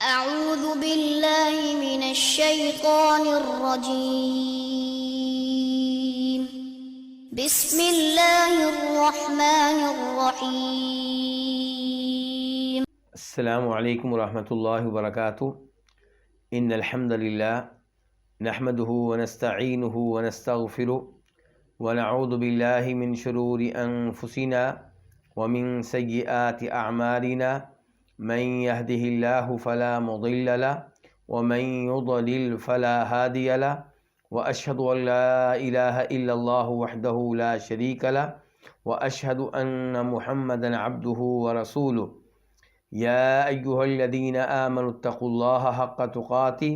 أعوذ بالله من الشيطان الرجيم بسم الله الرحمن الرحيم السلام علیکم ورحمۃ اللہ وبرکاتہ۔ ان الحمد للہ نحمده ونستعینه ونستغفره ونعوذ باللہ من شرور انفسنا ومن سیئات اعمالنا من يهده الله فلا مضل له ومن يضلل فلا هادي له واشهد ان لا اله الا الله وحده لا شريك له واشهد ان محمدا عبده ورسوله يا أيها الذين آمنوا اتقوا الله حق تقاته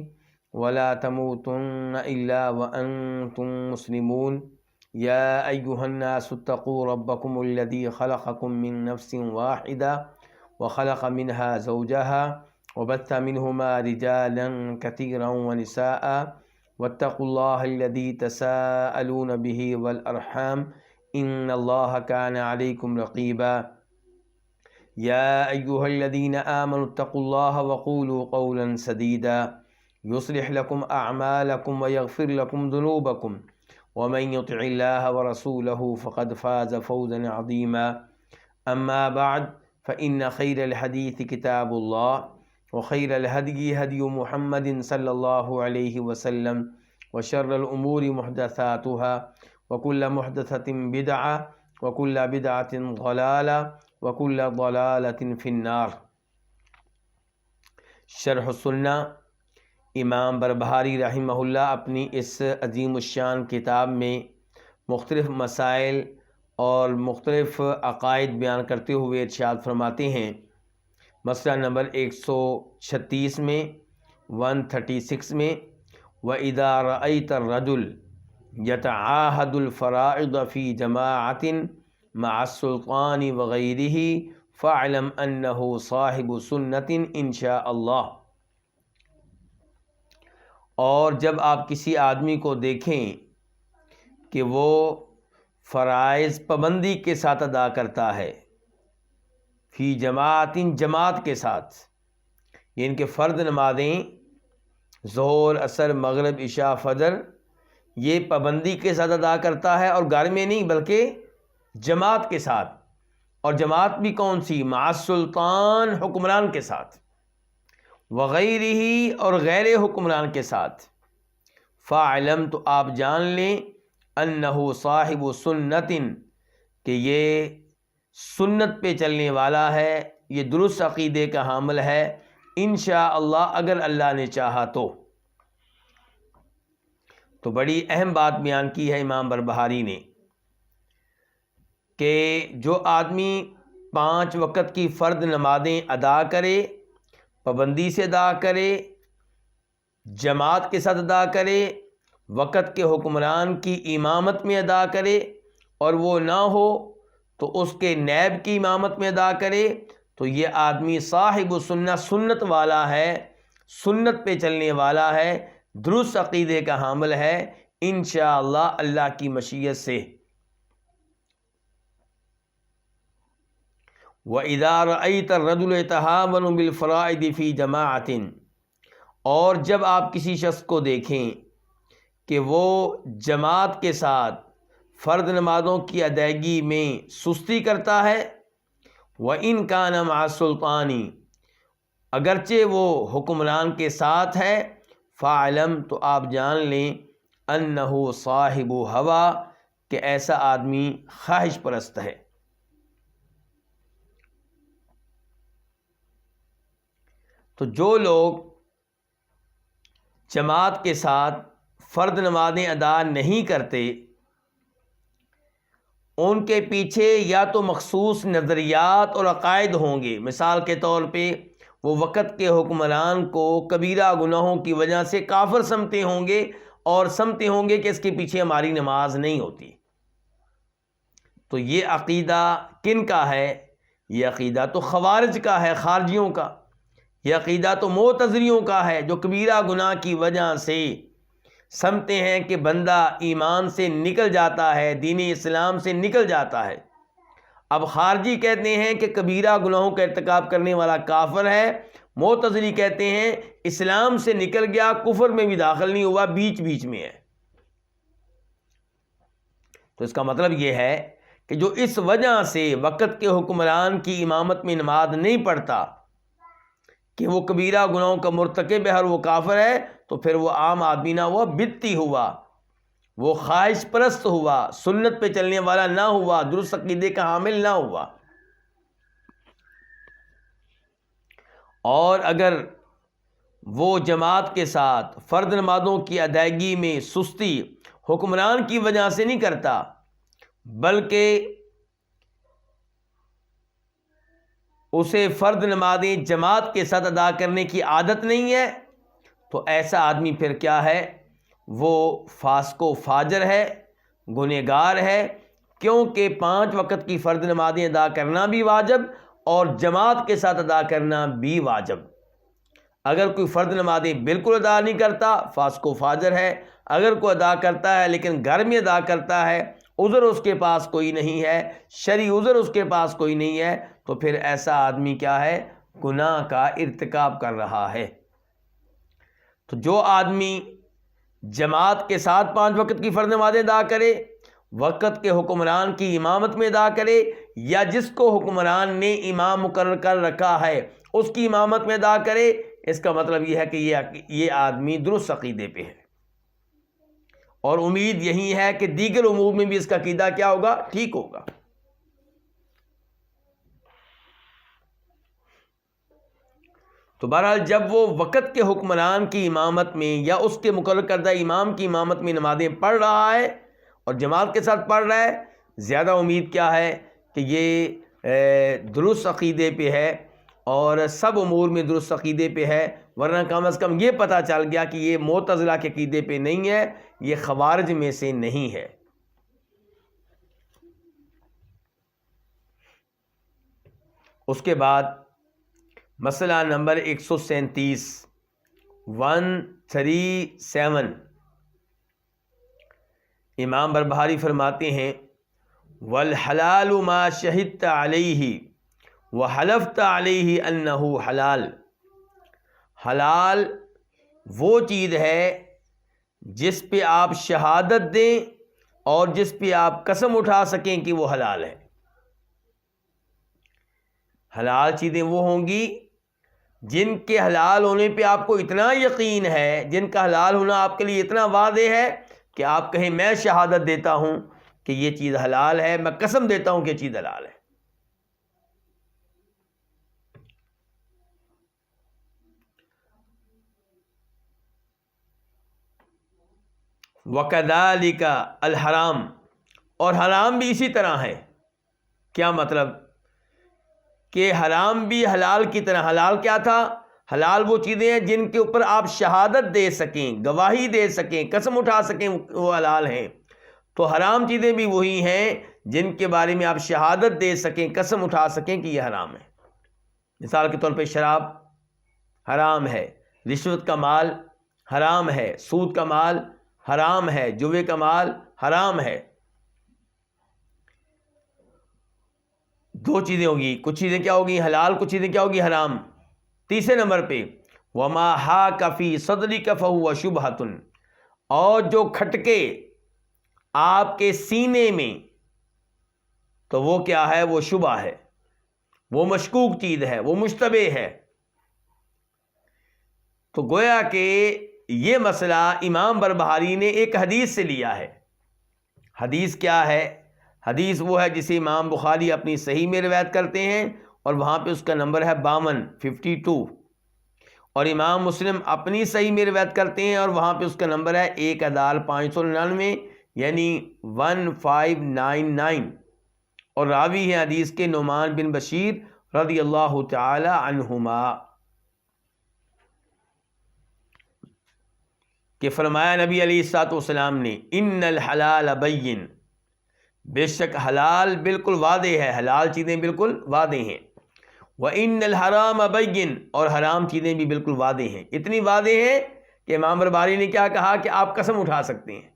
ولا تموتن إلا وأنتم مسلمون يا أيها الناس اتقوا ربكم الذي خلقكم من نفس واحدة وخلق منها زوجها وبث منهما رجالا كثيرا ونساء واتقوا الله الذي تساءلون به والأرحام إن الله كان عليكم رقيبا يا أيها الذين آمنوا اتقوا الله وقولوا قولا سديدا يصلح لكم أعمالكم ويغفر لكم ذنوبكم ومن يطع الله ورسوله فقد فاز فوزا عظيما أما بعد فإن خير الحديث كتاب الله وخير الهدي هدي محمد صلى الله عليه وسلم وشر الأمور محدثاتها وكل محدثة بدعة وكل بدعة ضلالة وكل ضلالة في النار۔ شرح السنہ امام بربہاری رحمہ اللہ اپنی اس عظیم الشان کتاب میں مختلف مسائل اور مختلف عقائد بیان کرتے ہوئے ارشاد فرماتے ہیں۔ مسئلہ نمبر 136 میں 136 میں وَإِذَا رَأَيْتَ الرَّجُلَ يَتَعَاهَدُ الْفَرَائِضَ فِي جَمَاعَةٍ مع السلطان وغیرہ فاعلم انہ صاحب سنت انشاء اللہ۔ اور جب آپ کسی آدمی کو دیکھیں کہ وہ فرائض پابندی کے ساتھ ادا کرتا ہے، فی جماعت جماعت کے ساتھ، یعنی کہ فرض نمازیں ظہر عصر مغرب عشاء فجر یہ پابندی کے ساتھ ادا کرتا ہے، اور گھر میں نہیں بلکہ جماعت کے ساتھ، اور جماعت بھی کون سی؟ مع السلطان حکمران کے ساتھ، وغیرہ اور غیر حکمران کے ساتھ، فاعلم تو آپ جان لیں انہ صاحب سنت کہ یہ سنت پہ چلنے والا ہے، یہ درست عقیدے کا حامل ہے، انشاءاللہ اگر اللہ نے چاہا تو بڑی اہم بات بیان کی ہے امام بربہاری نے کہ جو آدمی 5 وقت کی فرض نمازیں ادا کرے، پابندی سے ادا کرے، جماعت کے ساتھ ادا کرے، وقت کے حکمران کی امامت میں ادا کرے، اور وہ نہ ہو تو اس کے نیب کی امامت میں ادا کرے، تو یہ آدمی صاحب سنت والا ہے، سنت پہ چلنے والا ہے، درست عقیدے کا حامل ہے، انشاءاللہ اللہ کی مشیت سے۔ وَإِذَا رَأَيْتَ الرَّجُلَ يَتَهَاوَنُ بِالْفَرَائِضِ فِي جَمَاعَةٍ، اور جب آپ کسی شخص کو دیکھیں کہ وہ جماعت کے ساتھ فرض نمازوں کی ادائیگی میں سستی کرتا ہے، وَإِنْ كَانَ مَعَ السُّلْطَانِ، اگرچہ وہ حکمران کے ساتھ ہے، فَاعْلَمْ تو آپ جان لیں انہ صاحب ہوا کہ ایسا آدمی خواہش پرست ہے۔ تو جو لوگ جماعت کے ساتھ فرض نمازیں ادا نہیں کرتے، ان کے پیچھے یا تو مخصوص نظریات اور عقائد ہوں گے۔ مثال کے طور پہ وہ وقت کے حکمران کو کبیرہ گناہوں کی وجہ سے کافر سمجھتے ہوں گے، اور سمجھتے ہوں گے کہ اس کے پیچھے ہماری نماز نہیں ہوتی۔ تو یہ عقیدہ کن کا ہے؟ یہ عقیدہ تو خوارج کا ہے، خارجیوں کا۔ یہ عقیدہ تو معتزلیوں کا ہے، جو کبیرہ گناہ کی وجہ سے سمجھتے ہیں کہ بندہ ایمان سے نکل جاتا ہے، دین اسلام سے نکل جاتا ہے۔ اب خارجی کہتے ہیں کہ کبیرہ گناہوں کا ارتکاب کرنے والا کافر ہے، معتزلی کہتے ہیں اسلام سے نکل گیا، کفر میں بھی داخل نہیں ہوا، بیچ بیچ میں ہے۔ تو اس کا مطلب یہ ہے کہ جو اس وجہ سے وقت کے حکمران کی امامت میں نماز نہیں پڑھتا کہ وہ کبیرہ گناہوں کا مرتکب ہے اور وہ کافر ہے، تو پھر وہ عام آدمی نہ ہوا، بدعتی ہوا، وہ خواہش پرست ہوا، سنت پہ چلنے والا نہ ہوا، درست عقیدے کا حامل نہ ہوا۔ اور اگر وہ جماعت کے ساتھ فرض نمازوں کی ادائیگی میں سستی حکمران کی وجہ سے نہیں کرتا، بلکہ اسے فرض نمازیں جماعت کے ساتھ ادا کرنے کی عادت نہیں ہے، تو ایسا آدمی پھر کیا ہے؟ وہ فاسق و فاجر ہے، گنہگار ہے، کیونکہ 5 وقت کی فرض نمازیں ادا کرنا بھی واجب اور جماعت کے ساتھ ادا کرنا بھی واجب۔ اگر کوئی فرض نمازیں بالکل ادا نہیں کرتا، فاسق و فاجر ہے۔ اگر کوئی ادا کرتا ہے لیکن گھر میں ادا کرتا ہے، عذر اس کے پاس کوئی نہیں ہے، شرعی عذر اس کے پاس کوئی نہیں ہے، تو پھر ایسا آدمی کیا ہے؟ گناہ کا ارتکاب کر رہا ہے۔ تو جو آدمی جماعت کے ساتھ 5 وقت کی فرض نمازیں ادا کرے، وقت کے حکمران کی امامت میں ادا کرے، یا جس کو حکمران نے امام مقرر کر رکھا ہے اس کی امامت میں ادا کرے، اس کا مطلب یہ ہے کہ یہ آدمی درست عقیدے پہ ہے، اور امید یہی ہے کہ دیگر امور میں بھی اس کا عقیدہ کیا ہوگا؟ ٹھیک ہوگا۔ تو بہرحال جب وہ وقت کے حکمران کی امامت میں یا اس کے مقرر کردہ امام کی امامت میں نمازیں پڑھ رہا ہے اور جماعت کے ساتھ پڑھ رہا ہے، زیادہ امید کیا ہے کہ یہ درست عقیدے پہ ہے اور سب امور میں درست عقیدے پہ ہے، ورنہ کم از کم یہ پتہ چل گیا کہ یہ معتزلہ کے عقیدے پہ نہیں ہے، یہ خوارج میں سے نہیں ہے۔ اس کے بعد مسئلہ نمبر 137 137 امام بربہاری فرماتے ہیں والحلال ما شہدت علیہ وحلفت علیہ انہ حلال، حلال وہ چیز ہے جس پہ آپ شہادت دیں اور جس پہ آپ قسم اٹھا سکیں کہ وہ حلال ہے۔ حلال چیزیں وہ ہوں گی جن کے حلال ہونے پہ آپ کو اتنا یقین ہے، جن کا حلال ہونا آپ کے لیے اتنا واضح ہے کہ آپ کہیں میں شہادت دیتا ہوں کہ یہ چیز حلال ہے، میں قسم دیتا ہوں کہ یہ چیز حلال ہے۔ وَكَذَلِكَ الحرام، اور حرام بھی اسی طرح ہے۔ کیا مطلب؟ کہ حرام بھی حلال کی طرح۔ حلال کیا تھا؟ حلال وہ چیزیں ہیں جن کے اوپر آپ شہادت دے سکیں، گواہی دے سکیں، قسم اٹھا سکیں وہ حلال ہیں۔ تو حرام چیزیں بھی وہی ہیں جن کے بارے میں آپ شہادت دے سکیں، قسم اٹھا سکیں کہ یہ حرام ہے۔ مثال کے طور پہ شراب حرام ہے، رشوت کا مال حرام ہے، سود کا مال حرام ہے، جوے کا مال حرام ہے۔ دو چیزیں ہوگی، کچھ چیزیں کیا ہوگی؟ حلال، کچھ چیزیں کیا ہوگی؟ حرام۔ تیسرے نمبر پہ وما حاک فی صدرک فہو شبہۃ، اور جو کھٹکے آپ کے سینے میں تو وہ کیا ہے؟ وہ شبہ ہے، وہ مشکوک چیز ہے، وہ مشتبہ ہے۔ تو گویا کہ یہ مسئلہ امام بربہاری نے ایک حدیث سے لیا ہے۔ حدیث کیا ہے؟ حدیث وہ ہے جسے امام بخاری اپنی صحیح میں روایت کرتے ہیں اور وہاں پہ اس کا نمبر ہے 52 اور امام مسلم اپنی صحیح میں روایت کرتے ہیں اور وہاں پہ اس کا نمبر ہے 1599 یعنی 1599، اور راوی ہیں حدیث کے نعمان بن بشیر رضی اللہ تعالی عنہما، کہ فرمایا نبی علیہ الصلوۃ والسلام نے ان الحلال بین، بے شک حلال بالکل واضح ہے، حلال چیزیں بالکل واضح ہیں، وَإِنَّ الْحَرَامَ بَيِّن، اور حرام چیزیں بھی بالکل واضح ہیں، اتنی واضح ہیں کہ امام بربہاری نے کیا کہا کہ آپ قسم اٹھا سکتے ہیں۔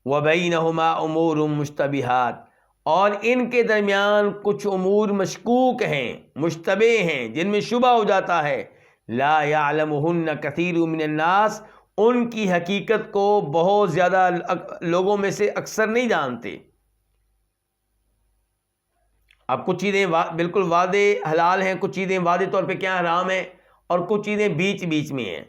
وَبَيْنَهُمَا أُمُورٌ مُشْتَبِهَاتٌ، اور ان کے درمیان کچھ امور مشکوک ہیں، مشتبہ ہیں، جن میں شبہ ہو جاتا ہے، لا یعلمہن کثیر من الناس، ان کی حقیقت کو بہت زیادہ لوگوں میں سے اکثر نہیں جانتے۔ اب کچھ چیزیں بالکل واضح حلال ہیں، کچھ چیزیں واضح طور پہ کیا حرام ہیں، اور کچھ چیزیں بیچ بیچ میں ہیں۔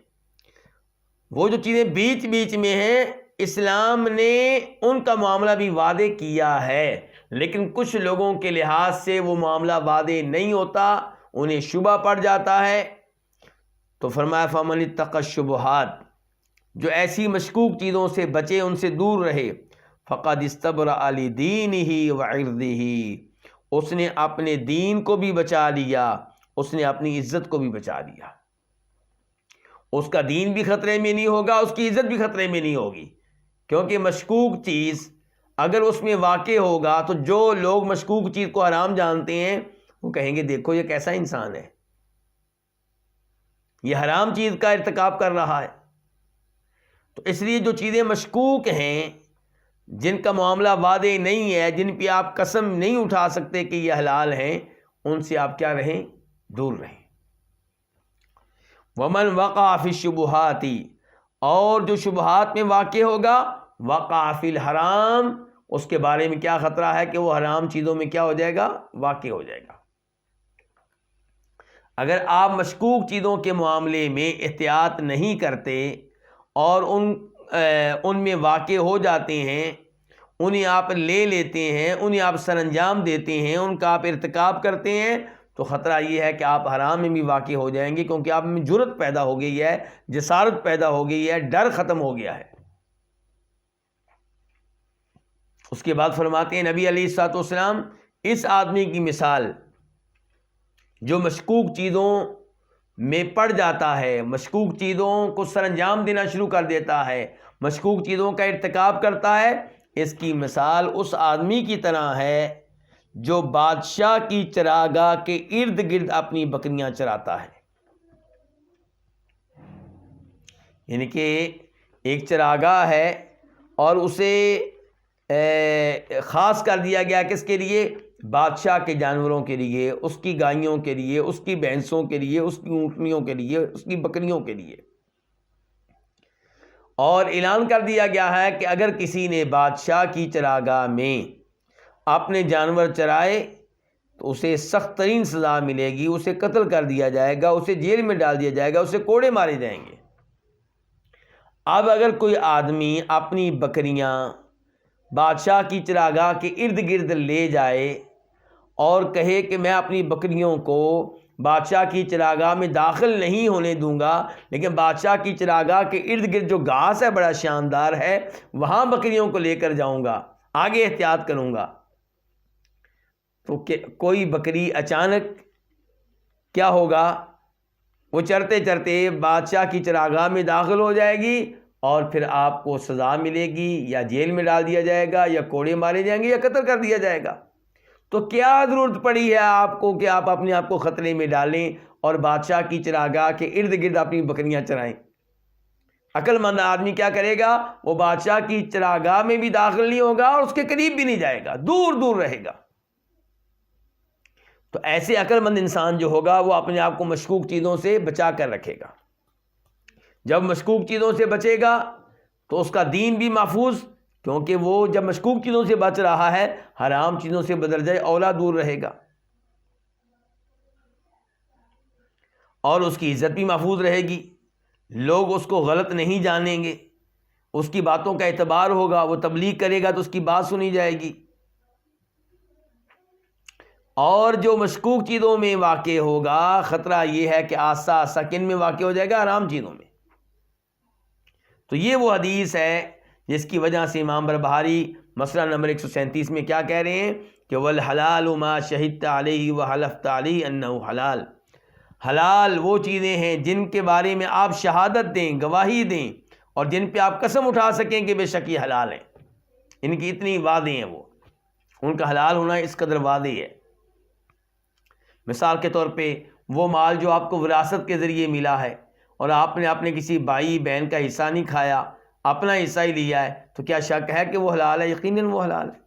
وہ جو چیزیں بیچ بیچ میں ہیں، اسلام نے ان کا معاملہ بھی واضح کیا ہے، لیکن کچھ لوگوں کے لحاظ سے وہ معاملہ واضح نہیں ہوتا، انہیں شبہ پڑ جاتا ہے۔ تو فرمایا فَمَنِ اتَّقَى الشُّبُهَاتِ، جو ایسی مشکوک چیزوں سے بچے، ان سے دور رہے، فَقَدِ اسْتَبْرَأَ لِدِينِهِ وَعِرْضِهِ، اس نے اپنے دین کو بھی بچا لیا، اس نے اپنی عزت کو بھی بچا لیا۔ اس کا دین بھی خطرے میں نہیں ہوگا، اس کی عزت بھی خطرے میں نہیں ہوگی، کیونکہ مشکوک چیز اگر اس میں واقع ہوگا تو جو لوگ مشکوک چیز کو حرام جانتے ہیں وہ کہیں گے دیکھو یہ کیسا انسان ہے، یہ حرام چیز کا ارتکاب کر رہا ہے۔ تو اس لیے جو چیزیں مشکوک ہیں، جن کا معاملہ واضح نہیں ہے، جن پہ آپ قسم نہیں اٹھا سکتے کہ یہ حلال ہیں، ان سے آپ کیا رہیں؟ دور رہیں۔ ومن وقع فی الشبہات، اور جو شبہات میں واقع ہوگا، وقع فی الحرام، اس کے بارے میں کیا خطرہ ہے کہ وہ حرام چیزوں میں کیا ہو جائے گا؟ واقع ہو جائے گا۔ اگر آپ مشکوک چیزوں کے معاملے میں احتیاط نہیں کرتے اور ان میں واقع ہو جاتے ہیں، انہیں آپ لے لیتے ہیں، انہیں آپ سر انجام دیتے ہیں، ان کا آپ ارتکاب کرتے ہیں، تو خطرہ یہ ہے کہ آپ حرام میں بھی واقع ہو جائیں گے، کیونکہ آپ میں جرأت پیدا ہو گئی ہے، جسارت پیدا ہو گئی ہے، ڈر ختم ہو گیا ہے۔ اس کے بعد فرماتے ہیں نبی علیہ الصلوۃ والسلام، اس آدمی کی مثال جو مشکوک چیزوں میں پڑ جاتا ہے، مشکوک چیزوں کو سر انجام دینا شروع کر دیتا ہے، مشکوک چیزوں کا ارتکاب کرتا ہے، اس کی مثال اس آدمی کی طرح ہے جو بادشاہ کی چراگاہ کے ارد گرد اپنی بکریاں چراتا ہے۔ یعنی کہ ایک چراگاہ ہے اور اسے خاص کر دیا گیا کس کے لیے؟ بادشاہ کے جانوروں کے لیے، اس کی گائیوں کے لیے، اس کی بھینسوں کے لیے، اس کی اونٹنیوں کے لیے، اس کی بکریوں کے لیے۔ اور اعلان کر دیا گیا ہے کہ اگر کسی نے بادشاہ کی چراگاہ میں اپنے جانور چرائے تو اسے سخت ترین سزا ملے گی، اسے قتل کر دیا جائے گا، اسے جیل میں ڈال دیا جائے گا، اسے کوڑے مارے جائیں گے۔ اب اگر کوئی آدمی اپنی بکریاں بادشاہ کی چراگاہ کے ارد گرد لے جائے اور کہے کہ میں اپنی بکریوں کو بادشاہ کی چراگاہ میں داخل نہیں ہونے دوں گا، لیکن بادشاہ کی چراگاہ کے ارد گرد جو گھاس ہے بڑا شاندار ہے، وہاں بکریوں کو لے کر جاؤں گا، آگے احتیاط کروں گا، تو کوئی بکری اچانک کیا ہوگا؟ وہ چرتے چرتے بادشاہ کی چراگاہ میں داخل ہو جائے گی اور پھر آپ کو سزا ملے گی، یا جیل میں ڈال دیا جائے گا، یا کوڑے مارے جائیں گے، یا قتل کر دیا جائے گا۔ تو کیا ضرورت پڑی ہے آپ کو کہ آپ اپنے آپ کو خطرے میں ڈالیں اور بادشاہ کی چراگاہ کے ارد گرد اپنی بکریاں چرائیں؟ عقل مند آدمی کیا کرے گا؟ وہ بادشاہ کی چراگاہ میں بھی داخل نہیں ہوگا اور اس کے قریب بھی نہیں جائے گا، دور دور رہے گا۔ تو ایسے عقل مند انسان جو ہوگا وہ اپنے آپ کو مشکوک چیزوں سے بچا کر رکھے گا۔ جب مشکوک چیزوں سے بچے گا تو اس کا دین بھی محفوظ، کیونکہ وہ جب مشکوک چیزوں سے بچ رہا ہے، حرام چیزوں سے بدرجہ اولا دور رہے گا، اور اس کی عزت بھی محفوظ رہے گی، لوگ اس کو غلط نہیں جانیں گے، اس کی باتوں کا اعتبار ہوگا، وہ تبلیغ کرے گا تو اس کی بات سنی جائے گی۔ اور جو مشکوک چیزوں میں واقع ہوگا، خطرہ یہ ہے کہ آہستہ آہستہ کن میں واقع ہو جائے گا؟ حرام چیزوں میں۔ تو یہ وہ حدیث ہے جس کی وجہ سے امام بربہاری مسئلہ نمبر 137 میں کیا کہہ رہے ہیں کہ وَالْحَلَالُ مَا شَهِدْتَ عَلَيْهِ وَحَلَفْتَ عَلَيْهِ أَنَّهُ حلال، حلال وہ چیزیں ہیں جن کے بارے میں آپ شہادت دیں، گواہی دیں، اور جن پہ آپ قسم اٹھا سکیں کہ بے شک یہ حلال ہیں، ان کی اتنی واضح ہیں، وہ ان کا حلال ہونا اس قدر واضح ہے۔ مثال کے طور پہ وہ مال جو آپ کو وراثت کے ذریعے ملا ہے اور آپ نے اپنے کسی بھائی بہن کا حصہ نہیں کھایا، اپنا حصہ ہی لیا ہے، تو کیا شک ہے کہ وہ حلال ہے؟ یقیناً وہ حلال ہے۔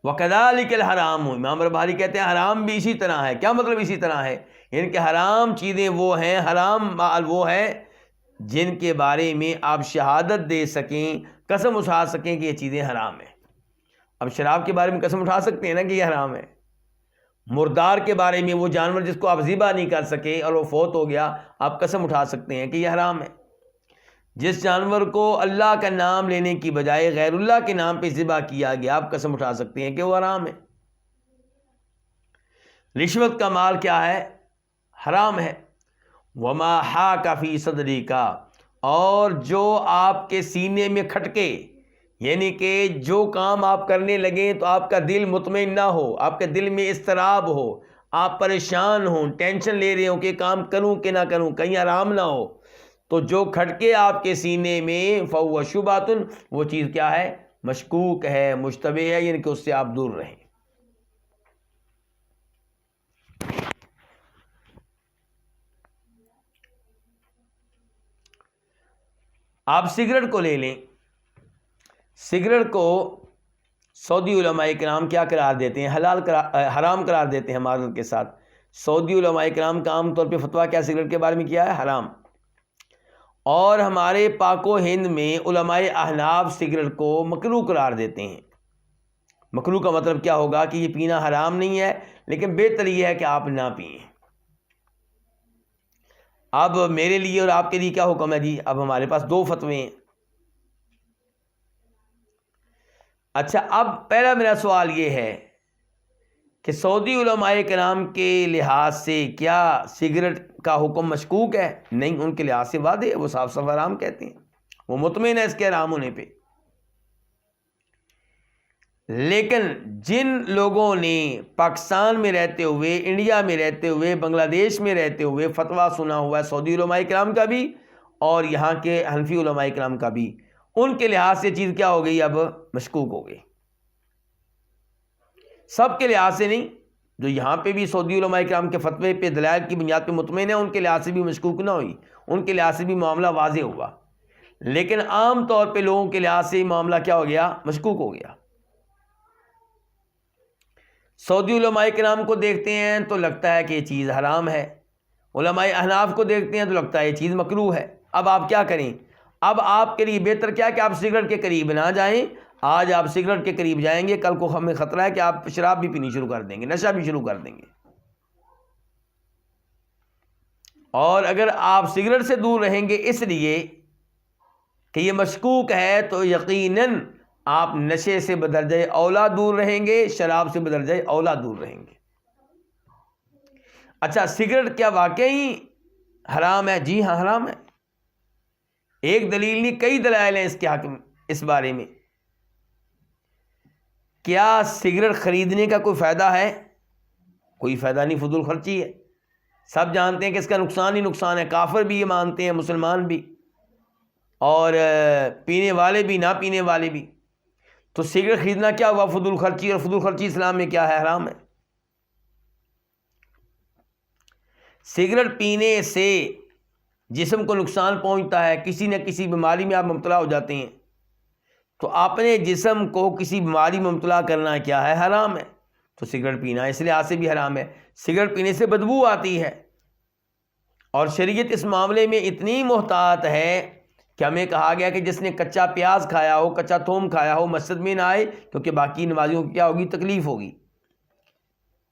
وَكَذَلِكَ الْحَرَامُ، امام ربحانی کہتے ہیں حرام بھی اسی طرح ہے۔ کیا مطلب اسی طرح ہے؟ یعنی کہ حرام چیزیں وہ ہیں، حرام مال وہ ہے جن کے بارے میں آپ شہادت دے سکیں، قسم اٹھا سکیں کہ یہ چیزیں حرام ہیں۔ اب شراب کے بارے میں قسم اٹھا سکتے ہیں نا کہ یہ حرام ہے۔ مردار کے بارے میں، وہ جانور جس کو آپ ذبح نہیں کر سکے اور وہ فوت ہو گیا، آپ قسم اٹھا سکتے ہیں کہ یہ حرام ہے۔ جس جانور کو اللہ کا نام لینے کی بجائے غیر اللہ کے نام پہ ذبح کیا گیا، آپ قسم اٹھا سکتے ہیں کہ وہ حرام ہے۔ رشوت کا مال کیا ہے؟ حرام ہے۔ وما حاک فی صدری کا، اور جو آپ کے سینے میں کھٹکے، یعنی کہ جو کام آپ کرنے لگیں تو آپ کا دل مطمئن نہ ہو، آپ کے دل میں اضطراب ہو، آپ پریشان ہوں، ٹینشن لے رہے ہو کہ کام کروں کہ نہ کروں، کہیں حرام نہ ہو، تو جو کھٹکے آپ کے سینے میں فہو شبہۃ، وہ چیز کیا ہے؟ مشکوک ہے، مشتبہ ہے، یعنی کہ اس سے آپ دور رہیں۔ آپ سگریٹ کو لے لیں، سگریٹ کو سعودی علماء کرام کیا قرار دیتے ہیں؟ حرام قرار دیتے ہیں معذرت کے ساتھ۔ سعودی علماء کرام کا عام طور پہ فتویٰ کیا سگریٹ کے بارے میں کیا ہے؟ حرام۔ اور ہمارے پاک و ہند میں علماء احناف سگریٹ کو مکروہ قرار دیتے ہیں۔ مکروہ کا مطلب کیا ہوگا کہ یہ پینا حرام نہیں ہے، لیکن بہتر یہ ہے کہ آپ نہ پئیں۔ اب میرے لیے اور آپ کے لیے کیا حکم ہے جی؟ اب ہمارے پاس دو فتوے ہیں۔ اچھا، اب پہلا میرا سوال یہ ہے کہ سعودی علماء کرام کے لحاظ سے کیا سگریٹ کا حکم مشکوک ہے؟ نہیں، ان کے لحاظ سے واضح ہے، وہ صاف صاف حرام کہتے ہیں، وہ مطمئن ہے اس کے حرام ہونے پہ۔ لیکن جن لوگوں نے پاکستان میں رہتے ہوئے، انڈیا میں رہتے ہوئے، بنگلہ دیش میں رہتے ہوئے فتویٰ سنا ہوا ہے سعودی علماء کرام کا بھی اور یہاں کے حنفی علماء کرام کا بھی، ان کے لحاظ سے چیز کیا ہو گئی؟ اب مشکوک ہو گئی۔ سب کے لحاظ سے نہیں، جو یہاں پہ بھی سعودی علماء کرام کے فتوے پہ دلائل کی بنیاد پہ مطمئن ہے، ان کے لحاظ سے بھی مشکوک نہ ہوئی، ان کے لحاظ سے بھی معاملہ واضح ہوا۔ لیکن عام طور پہ لوگوں کے لحاظ سے معاملہ کیا ہو گیا؟ مشکوک ہو گیا۔ سعودی علماء کرام کو دیکھتے ہیں تو لگتا ہے کہ یہ چیز حرام ہے، علماء احناف کو دیکھتے ہیں تو لگتا ہے یہ چیز مکروہ ہے۔ اب آپ کیا کریں؟ اب آپ کے لیے بہتر کیا کہ آپ سگریٹ کے قریب نہ جائیں۔ آج آپ سگریٹ کے قریب جائیں گے، کل کو ہمیں خطرہ ہے کہ آپ شراب بھی پینی شروع کر دیں گے، نشہ بھی شروع کر دیں گے۔ اور اگر آپ سگریٹ سے دور رہیں گے اس لیے کہ یہ مشکوک ہے، تو یقیناً آپ نشے سے بدرجہ اولا دور رہیں گے، شراب سے بدرجہ اولا دور رہیں گے۔ اچھا، سگریٹ کیا واقعی حرام ہے؟ جی ہاں، حرام ہے۔ ایک دلیل نہیں، کئی دلائل ہیں اس کے حق میں، اس بارے میں۔ کیا سگریٹ خریدنے کا کوئی فائدہ ہے؟ کوئی فائدہ نہیں، فضول خرچی ہے۔ سب جانتے ہیں کہ اس کا نقصان ہی نقصان ہے، کافر بھی یہ مانتے ہیں، مسلمان بھی، اور پینے والے بھی، نہ پینے والے بھی۔ تو سگریٹ خریدنا کیا ہوا؟ فضول خرچی، اور فضول خرچی اسلام میں کیا ہے؟ حرام ہے۔ سگریٹ پینے سے جسم کو نقصان پہنچتا ہے، کسی نہ کسی بیماری میں آپ مبتلا ہو جاتے ہیں، تو اپنے جسم کو کسی بیماری میں مبتلا کرنا کیا ہے؟ حرام ہے۔ تو سگریٹ پینا اس لحاظ سے بھی حرام ہے۔ سگریٹ پینے سے بدبو آتی ہے، اور شریعت اس معاملے میں اتنی محتاط ہے کہ ہمیں کہا گیا کہ جس نے کچا پیاز کھایا ہو، کچا تھوم کھایا ہو، مسجد میں نہ آئے، کیونکہ باقی نمازیوں کی کیا ہوگی؟ تکلیف ہوگی،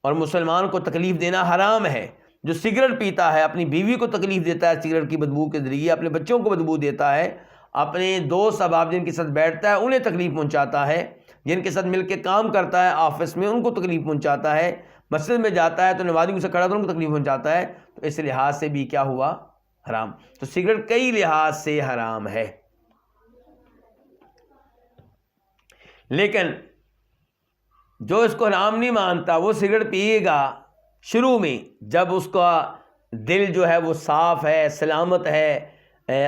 اور مسلمان کو تکلیف دینا حرام ہے۔ جو سگریٹ پیتا ہے اپنی بیوی کو تکلیف دیتا ہے سگریٹ کی بدبو کے ذریعے، اپنے بچوں کو بدبو دیتا ہے، اپنے دوست احباب جن کے ساتھ بیٹھتا ہے انہیں تکلیف پہنچاتا ہے، جن کے ساتھ مل کے کام کرتا ہے آفس میں ان کو تکلیف پہنچاتا ہے، مسجد میں جاتا ہے تو نمازیوں سے کھڑا تو ان کو تکلیف پہنچاتا ہے، تو اس لحاظ سے بھی کیا ہوا؟ حرام۔ تو سگریٹ کئی لحاظ سے حرام ہے۔ لیکن جو اس کو حرام نہیں مانتا وہ سگریٹ پیے گا شروع میں، جب اس کا دل جو ہے وہ صاف ہے، سلامت ہے،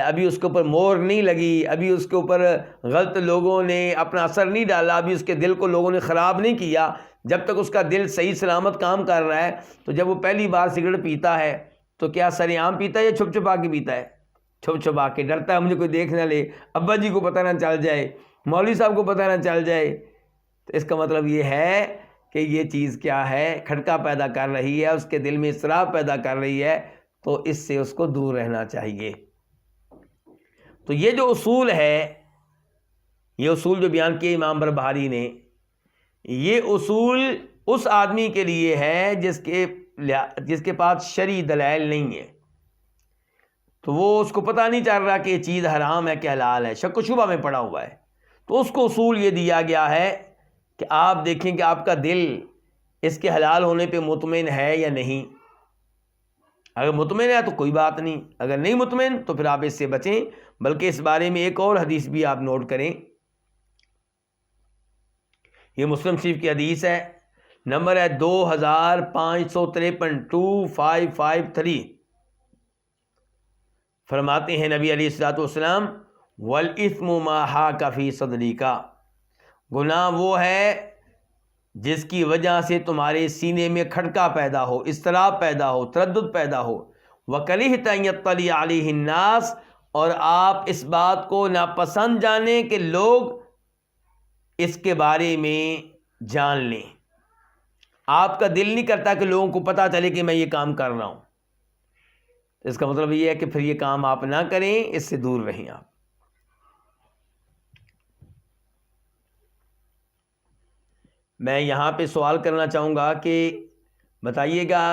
ابھی اس کے اوپر مور نہیں لگی، ابھی اس کے اوپر غلط لوگوں نے اپنا اثر نہیں ڈالا، ابھی اس کے دل کو لوگوں نے خراب نہیں کیا، جب تک اس کا دل صحیح سلامت کام کر رہا ہے، تو جب وہ پہلی بار سگریٹ پیتا ہے تو کیا سر عام پیتا ہے یا چھپ چھپا کے پیتا ہے؟ چھپ چھپا کے، ڈرتا ہے مجھے کوئی دیکھ نہ لے، ابا جی کو پتہ نہ چل جائے، مولوی صاحب کو پتہ نہ چل جائے، تو اس کا مطلب یہ ہے کہ یہ چیز کیا ہے، کھٹکا پیدا کر رہی ہے، اس کے دل میں اضطراب پیدا کر رہی ہے، تو اس سے اس کو دور رہنا چاہیے۔ تو یہ جو اصول ہے، یہ اصول جو بیان کیے امام بربہاری نے، یہ اصول اس آدمی کے لیے ہے جس کے پاس شرعی دلائل نہیں ہے، تو وہ اس کو پتہ نہیں چل رہا کہ یہ چیز حرام ہے کہ حلال ہے، شک و شبہ میں پڑا ہوا ہے، تو اس کو اصول یہ دیا گیا ہے کہ آپ دیکھیں کہ آپ کا دل اس کے حلال ہونے پہ مطمئن ہے یا نہیں۔ اگر مطمئن ہے تو کوئی بات نہیں، اگر نہیں مطمئن تو پھر آپ اس سے بچیں۔ بلکہ اس بارے میں ایک اور حدیث بھی آپ نوٹ کریں، یہ مسلم شریف کی حدیث ہے، نمبر ہے 2553 2553۔ فرماتے ہیں نبی علیہ الصلوۃ والسلام، وَالْإِثْمُ مَا حَاكَ فِي صَدْرِكَ، گناہ وہ ہے جس کی وجہ سے تمہارے سینے میں کھٹکا پیدا ہو، اضطراب پیدا ہو، تردد پیدا ہو، وَكَرِهْتَ أَن يَطَّلِعَ عَلَيْهِ النَّاسُ، اور آپ اس بات کو ناپسند جانیں کہ لوگ اس کے بارے میں جان لیں۔ آپ کا دل نہیں کرتا کہ لوگوں کو پتہ چلے کہ میں یہ کام کر رہا ہوں، اس کا مطلب یہ ہے کہ پھر یہ کام آپ نہ کریں، اس سے دور رہیں آپ۔ میں یہاں پہ سوال کرنا چاہوں گا کہ بتائیے گا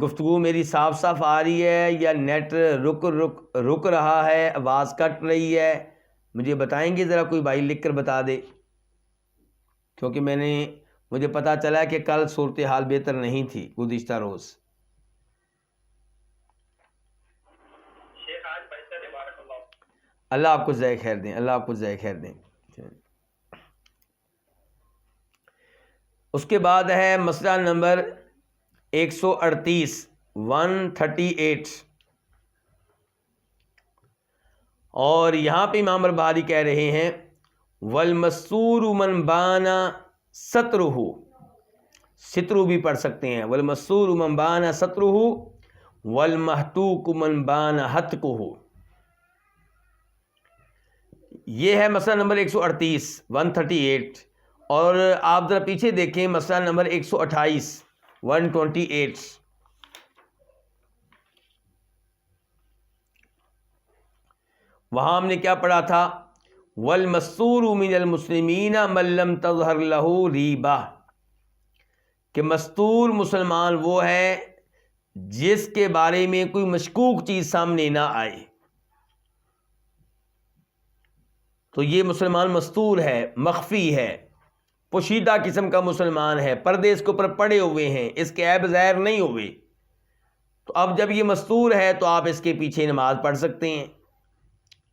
گفتگو میری صاف صاف آ رہی ہے یا نیٹ رک رہا ہے، آواز کٹ رہی ہے؟ مجھے بتائیں گے ذرا، کوئی بھائی لکھ کر بتا دے، کیونکہ مجھے پتا چلا کہ کل صورتحال بہتر نہیں تھی گزشتہ روز۔ اللہ آپ کو جزائے خیر دیں، اللہ آپ کو جزائے خیر دیں۔ اس کے بعد ہے مسئلہ نمبر 138 138، اور یہاں پہ امام بربہاری کہہ رہے ہیں والمستور من بانا سترہ، سترو بھی پڑھ سکتے ہیں، والمستور من بانا سترہ والمحتوق من بانا ہتکہ۔ یہ ہے مسئلہ نمبر 138 138، اور آپ ذرا پیچھے دیکھیں مسئلہ نمبر 128 128۔ وہاں ہم نے کیا پڑھا تھا؟ والمستور من المسلمین من لم تظہر لہ ریبہ، کہ مستور مسلمان وہ ہے جس کے بارے میں کوئی مشکوک چیز سامنے نہ آئے، تو یہ مسلمان مستور ہے، مخفی ہے، پوشیدہ قسم کا مسلمان ہے، پردے اس کے اوپر پڑے ہوئے ہیں، اس کے عیب ظاہر نہیں ہوئے۔ تو اب جب یہ مستور ہے تو آپ اس کے پیچھے نماز پڑھ سکتے ہیں،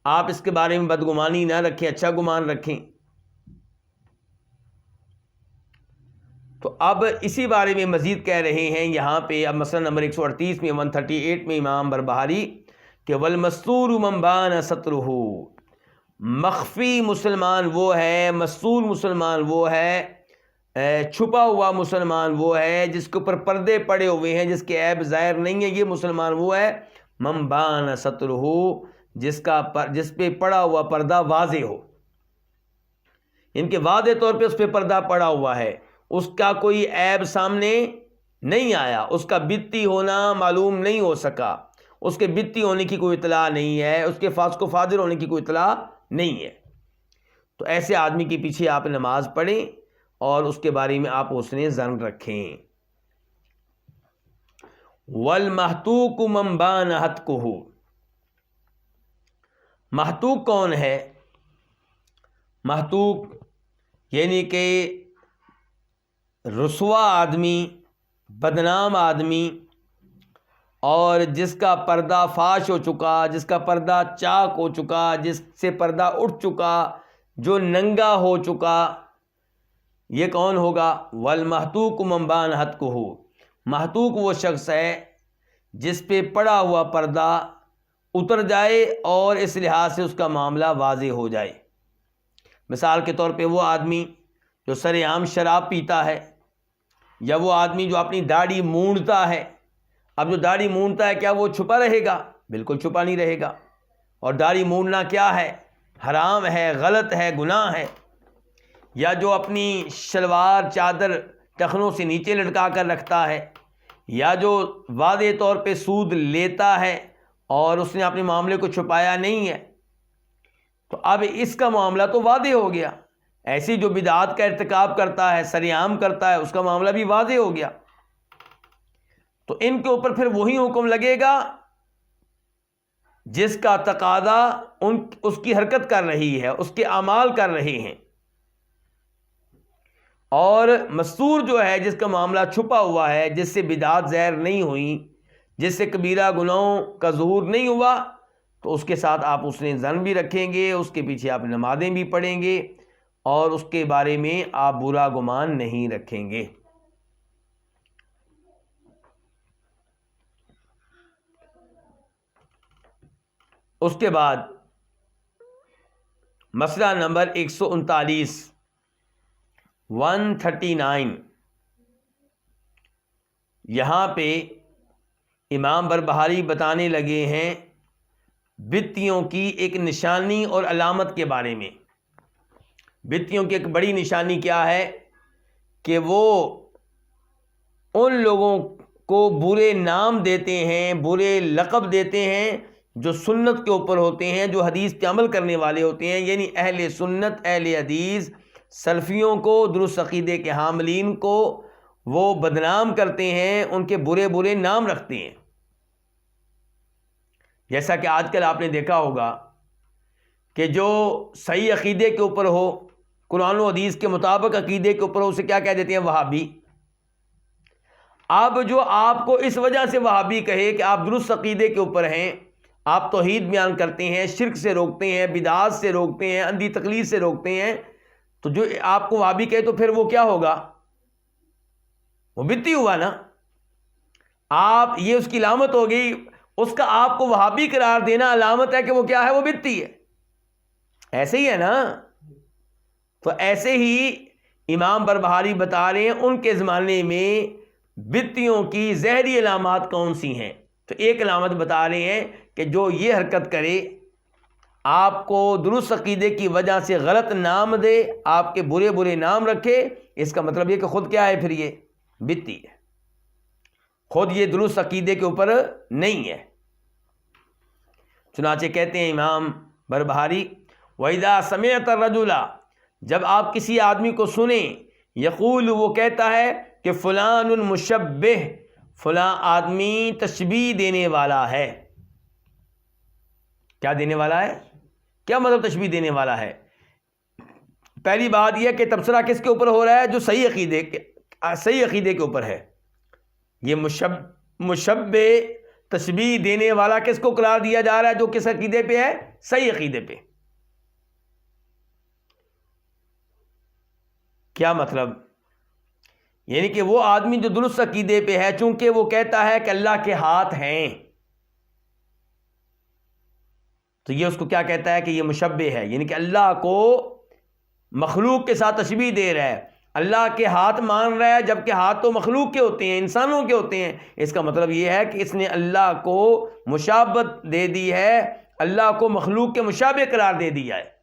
آپ اس کے بارے میں بدگمانی نہ رکھیں، اچھا گمان رکھیں۔ تو اب اسی بارے میں مزید کہہ رہے ہیں یہاں پہ، اب مسئلہ نمبر 138 میں 138 میں امام بربہاری کہ والمستور من بان سترہ، مخفی مسلمان وہ ہے، مستور مسلمان وہ ہے، چھپا ہوا مسلمان وہ ہے جس کے اوپر پردے پڑے ہوئے ہیں، جس کے عیب ظاہر نہیں ہے، یہ مسلمان وہ ہے من بان سترہ، جس پہ پڑا ہوا پردہ واضح ہو، ان کے واضح طور پہ اس پہ پردہ پڑا ہوا ہے، اس کا کوئی عیب سامنے نہیں آیا، اس کا بدتی ہونا معلوم نہیں ہو سکا، اس کے بدتی ہونے کی کوئی اطلاع نہیں ہے، اس کے فاسق و فاجر ہونے کی کوئی اطلاع نہیں ہے، تو ایسے آدمی کے پیچھے آپ نماز پڑھیں اور اس کے بارے میں آپ حسن ظن رکھیں۔ والمحتوق من بان ہتکہ، محتوق کون ہے؟ محتوق یعنی کہ رسوا آدمی، بدنام آدمی، اور جس کا پردہ فاش ہو چکا، جس کا پردہ چاک ہو چکا، جس سے پردہ اٹھ چکا، جو ننگا ہو چکا، یہ کون ہوگا؟ والمحتوق من بان ہتکہ، محتوق وہ شخص ہے جس پہ پڑا ہوا پردہ اتر جائے اور اس لحاظ سے اس کا معاملہ واضح ہو جائے۔ مثال کے طور پہ وہ آدمی جو سر عام شراب پیتا ہے، یا وہ آدمی جو اپنی داڑھی مونڈتا ہے۔ اب جو داڑھی مونڈتا ہے کیا وہ چھپا رہے گا؟ بالکل چھپا نہیں رہے گا، اور داڑھی مونڈنا کیا ہے؟ حرام ہے، غلط ہے، گناہ ہے۔ یا جو اپنی شلوار چادر ٹخنوں سے نیچے لٹکا کر رکھتا ہے، یا جو واضح طور پہ سود لیتا ہے اور اس نے اپنے معاملے کو چھپایا نہیں ہے، تو اب اس کا معاملہ تو واضح ہو گیا۔ ایسی جو بدعات کا ارتکاب کرتا ہے، سریعام کرتا ہے، اس کا معاملہ بھی واضح ہو گیا۔ تو ان کے اوپر پھر وہی حکم لگے گا جس کا تقاضا اس کی حرکت کر رہی ہے، اس کے اعمال کر رہے ہیں۔ اور مستور جو ہے، جس کا معاملہ چھپا ہوا ہے، جس سے بدعات ظاہر نہیں ہوئی، جس سے کبیرہ گناہوں کا ظہور نہیں ہوا، تو اس کے ساتھ آپ اس نے ظن بھی رکھیں گے، اس کے پیچھے آپ نمازیں بھی پڑھیں گے، اور اس کے بارے میں آپ برا گمان نہیں رکھیں گے۔ اس کے بعد مسئلہ نمبر 139 یہاں پہ امام بربہاری بتانے لگے ہیں بدعتیوں کی ایک نشانی اور علامت کے بارے میں۔ بدعتیوں کی ایک بڑی نشانی کیا ہے کہ وہ ان لوگوں کو برے نام دیتے ہیں، برے لقب دیتے ہیں جو سنت کے اوپر ہوتے ہیں، جو حدیث پہ عمل کرنے والے ہوتے ہیں، یعنی اہل سنت، اہل حدیث، سلفیوں کو، درست عقیدے کے حاملین کو وہ بدنام کرتے ہیں، ان کے برے برے نام رکھتے ہیں۔ جیسا کہ آج کل آپ نے دیکھا ہوگا کہ جو صحیح عقیدے کے اوپر ہو، قرآن و حدیث کے مطابق عقیدے کے اوپر ہو، اسے کیا کہہ دیتے ہیں؟ وہابی۔ اب جو آپ کو اس وجہ سے وہابی کہے کہ آپ درست عقیدے کے اوپر ہیں، آپ توحید بیان کرتے ہیں، شرک سے روکتے ہیں، بدعات سے روکتے ہیں، اندھی تقلید سے روکتے ہیں، تو جو آپ کو وہابی کہے تو پھر وہ کیا ہوگا؟ وہ بدعتی ہوا نا۔ آپ یہ اس کی علامت ہوگی، اس کا آپ کو وہابی قرار دینا علامت ہے کہ وہ کیا ہے؟ وہ بدعتی ہے۔ ایسے ہی ہے نا؟ تو ایسے ہی امام بربہاری بتا رہے ہیں ان کے زمانے میں بدعتیوں کی ظاہری علامات کون سی ہیں۔ تو ایک علامت بتا رہے ہیں کہ جو یہ حرکت کرے، آپ کو درست عقیدے کی وجہ سے غلط نام دے، آپ کے برے برے نام رکھے، اس کا مطلب یہ کہ خود کیا ہے؟ پھر یہ بدعتی ہے، خود یہ درست عقیدے کے اوپر نہیں ہے۔ چنانچہ کہتے ہیں امام بربہاری، وَإِذَا سَمِعْتَ الرَّجُلَ، جب آپ کسی آدمی کو سنیں، یقول، وہ کہتا ہے کہ فلان مشبہ، فلاں آدمی تشبیہ دینے والا ہے۔ کیا دینے والا ہے؟ کیا مطلب تشبیہ دینے والا ہے؟ پہلی بات یہ کہ تبصرہ کس کے اوپر ہو رہا ہے؟ جو صحیح عقیدے کے اوپر ہے۔ یہ مشبہ، تشبیہ دینے والا کس کو قرار دیا جا رہا ہے؟ جو کس عقیدے پہ ہے؟ صحیح عقیدے پہ۔ کیا مطلب؟ یعنی کہ وہ آدمی جو درست عقیدے پہ ہے، چونکہ وہ کہتا ہے کہ اللہ کے ہاتھ ہیں، تو یہ اس کو کیا کہتا ہے کہ یہ مشبہ ہے، یعنی کہ اللہ کو مخلوق کے ساتھ تشبیہ دے رہا ہے، اللہ کے ہاتھ مان رہا ہے، جبکہ ہاتھ تو مخلوق کے ہوتے ہیں، انسانوں کے ہوتے ہیں۔ اس کا مطلب یہ ہے کہ اس نے اللہ کو مشابہت دے دی ہے، اللہ کو مخلوق کے مشابہ قرار دے دیا ہے۔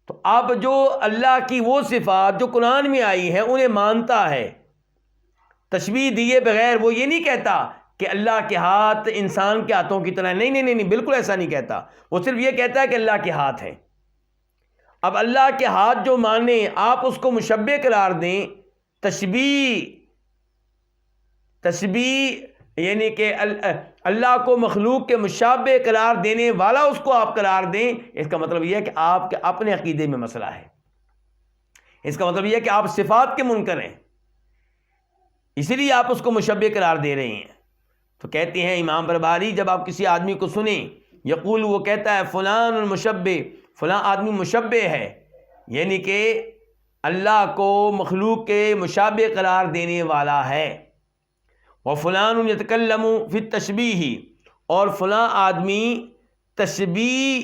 تو اب جو اللہ کی وہ صفات جو قرآن میں آئی ہیں انہیں مانتا ہے، تشبیہ دیے بغیر وہ یہ نہیں کہتا کہ اللہ کے ہاتھ انسان کے ہاتھوں کی طرح، نہیں، بالکل ایسا نہیں کہتا۔ وہ صرف یہ کہتا ہے کہ اللہ کے ہاتھ ہیں۔ اب اللہ کے ہاتھ جو مانیں، آپ اس کو مشبہ قرار دیں، تشبیہ یعنی کہ اللہ کو مخلوق کے مشابہ قرار دینے والا اس کو آپ قرار دیں، اس کا مطلب یہ ہے کہ آپ کے اپنے عقیدے میں مسئلہ ہے۔ اس کا مطلب یہ ہے کہ آپ صفات کے منکر ہیں، اسی لیے آپ اس کو مشبہ قرار دے رہے ہیں۔ تو کہتے ہیں امام بربہاری، جب آپ کسی آدمی کو سنیں، یقول، وہ کہتا ہے فلان المشبہ، فلاں آدمی مشبہ ہے، یعنی کہ اللہ کو مخلوق کے مشابہ قرار دینے والا ہے، وفلان یتکلم فی التشبیہ، اور فلاں آدمی تشبیہ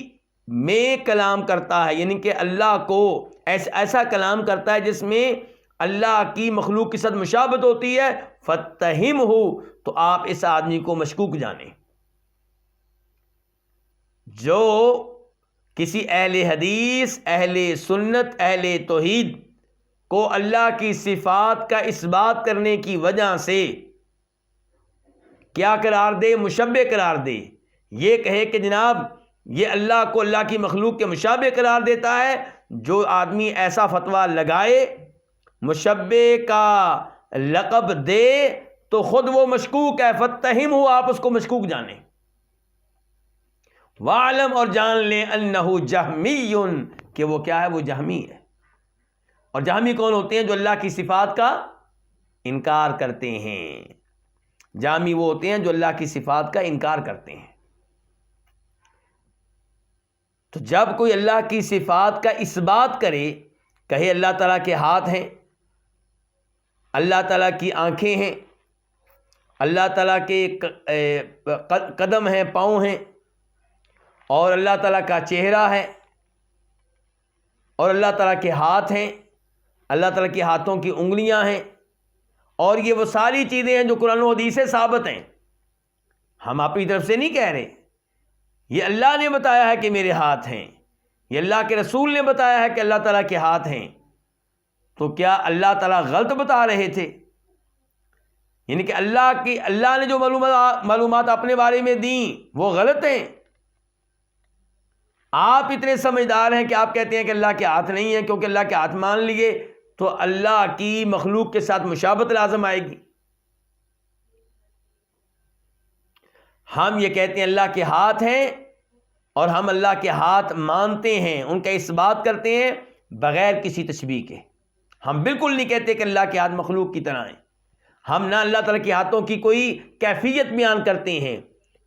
میں کلام کرتا ہے، یعنی کہ اللہ کو ایسا کلام کرتا ہے جس میں اللہ کی مخلوق کے ساتھ مشابہت ہوتی ہے، فاتہمہ، تو آپ اس آدمی کو مشکوک جانیں۔ جو کسی اہل حدیث، اہل سنت، اہل توحید کو اللہ کی صفات کا اثبات کرنے کی وجہ سے کیا قرار دے؟ مشبہ قرار دے. یہ کہے کہ جناب یہ اللہ کو اللہ کی مخلوق کے مشابہ قرار دیتا ہے. جو آدمی ایسا فتویٰ لگائے، مشبہ کا لقب دے، تو خود وہ مشکوک ہے. فتہم ہو، آپ اس کو مشکوک جانیں. وعلم، اور جان لیں، انہ جہمی، کہ وہ کیا ہے؟ وہ جہمی ہے. اور جہمی کون ہوتے ہیں؟ جو اللہ کی صفات کا انکار کرتے ہیں. جہمی وہ ہوتے ہیں جو اللہ کی صفات کا انکار کرتے ہیں. تو جب کوئی اللہ کی صفات کا اثبات کرے، کہے اللہ تعالیٰ کے ہاتھ ہیں، اللہ تعالیٰ کی آنکھیں ہیں، اللہ تعالیٰ کے قدم ہیں، پاؤں ہیں، اور اللہ تعالیٰ کا چہرہ ہے، اور اللہ تعالیٰ کے ہاتھ ہیں، اللہ تعالیٰ کے ہاتھوں کی انگلیاں ہیں، اور یہ وہ ساری چیزیں ہیں جو قرآن و حدیث سے ثابت ہیں. ہم اپنی طرف سے نہیں کہہ رہے. یہ اللہ نے بتایا ہے کہ میرے ہاتھ ہیں، یہ اللہ کے رسول نے بتایا ہے کہ اللہ تعالیٰ کے ہاتھ ہیں. تو کیا اللہ تعالیٰ غلط بتا رہے تھے؟ یعنی کہ اللہ نے جو معلومات اپنے بارے میں دیں وہ غلط ہیں؟ آپ اتنے سمجھدار ہیں کہ آپ کہتے ہیں کہ اللہ کے ہاتھ نہیں ہیں، کیونکہ اللہ کے ہاتھ مان لیے تو اللہ کی مخلوق کے ساتھ مشابہت لازم آئے گی. ہم یہ کہتے ہیں اللہ کے ہاتھ ہیں، اور ہم اللہ کے ہاتھ مانتے ہیں، ان کا اثبات کرتے ہیں بغیر کسی تشبیہ کے. ہم بالکل نہیں کہتے کہ اللہ کے ہاتھ مخلوق کی طرح ہیں. ہم نہ اللہ تعالیٰ کے ہاتھوں کی کوئی کیفیت بیان کرتے ہیں،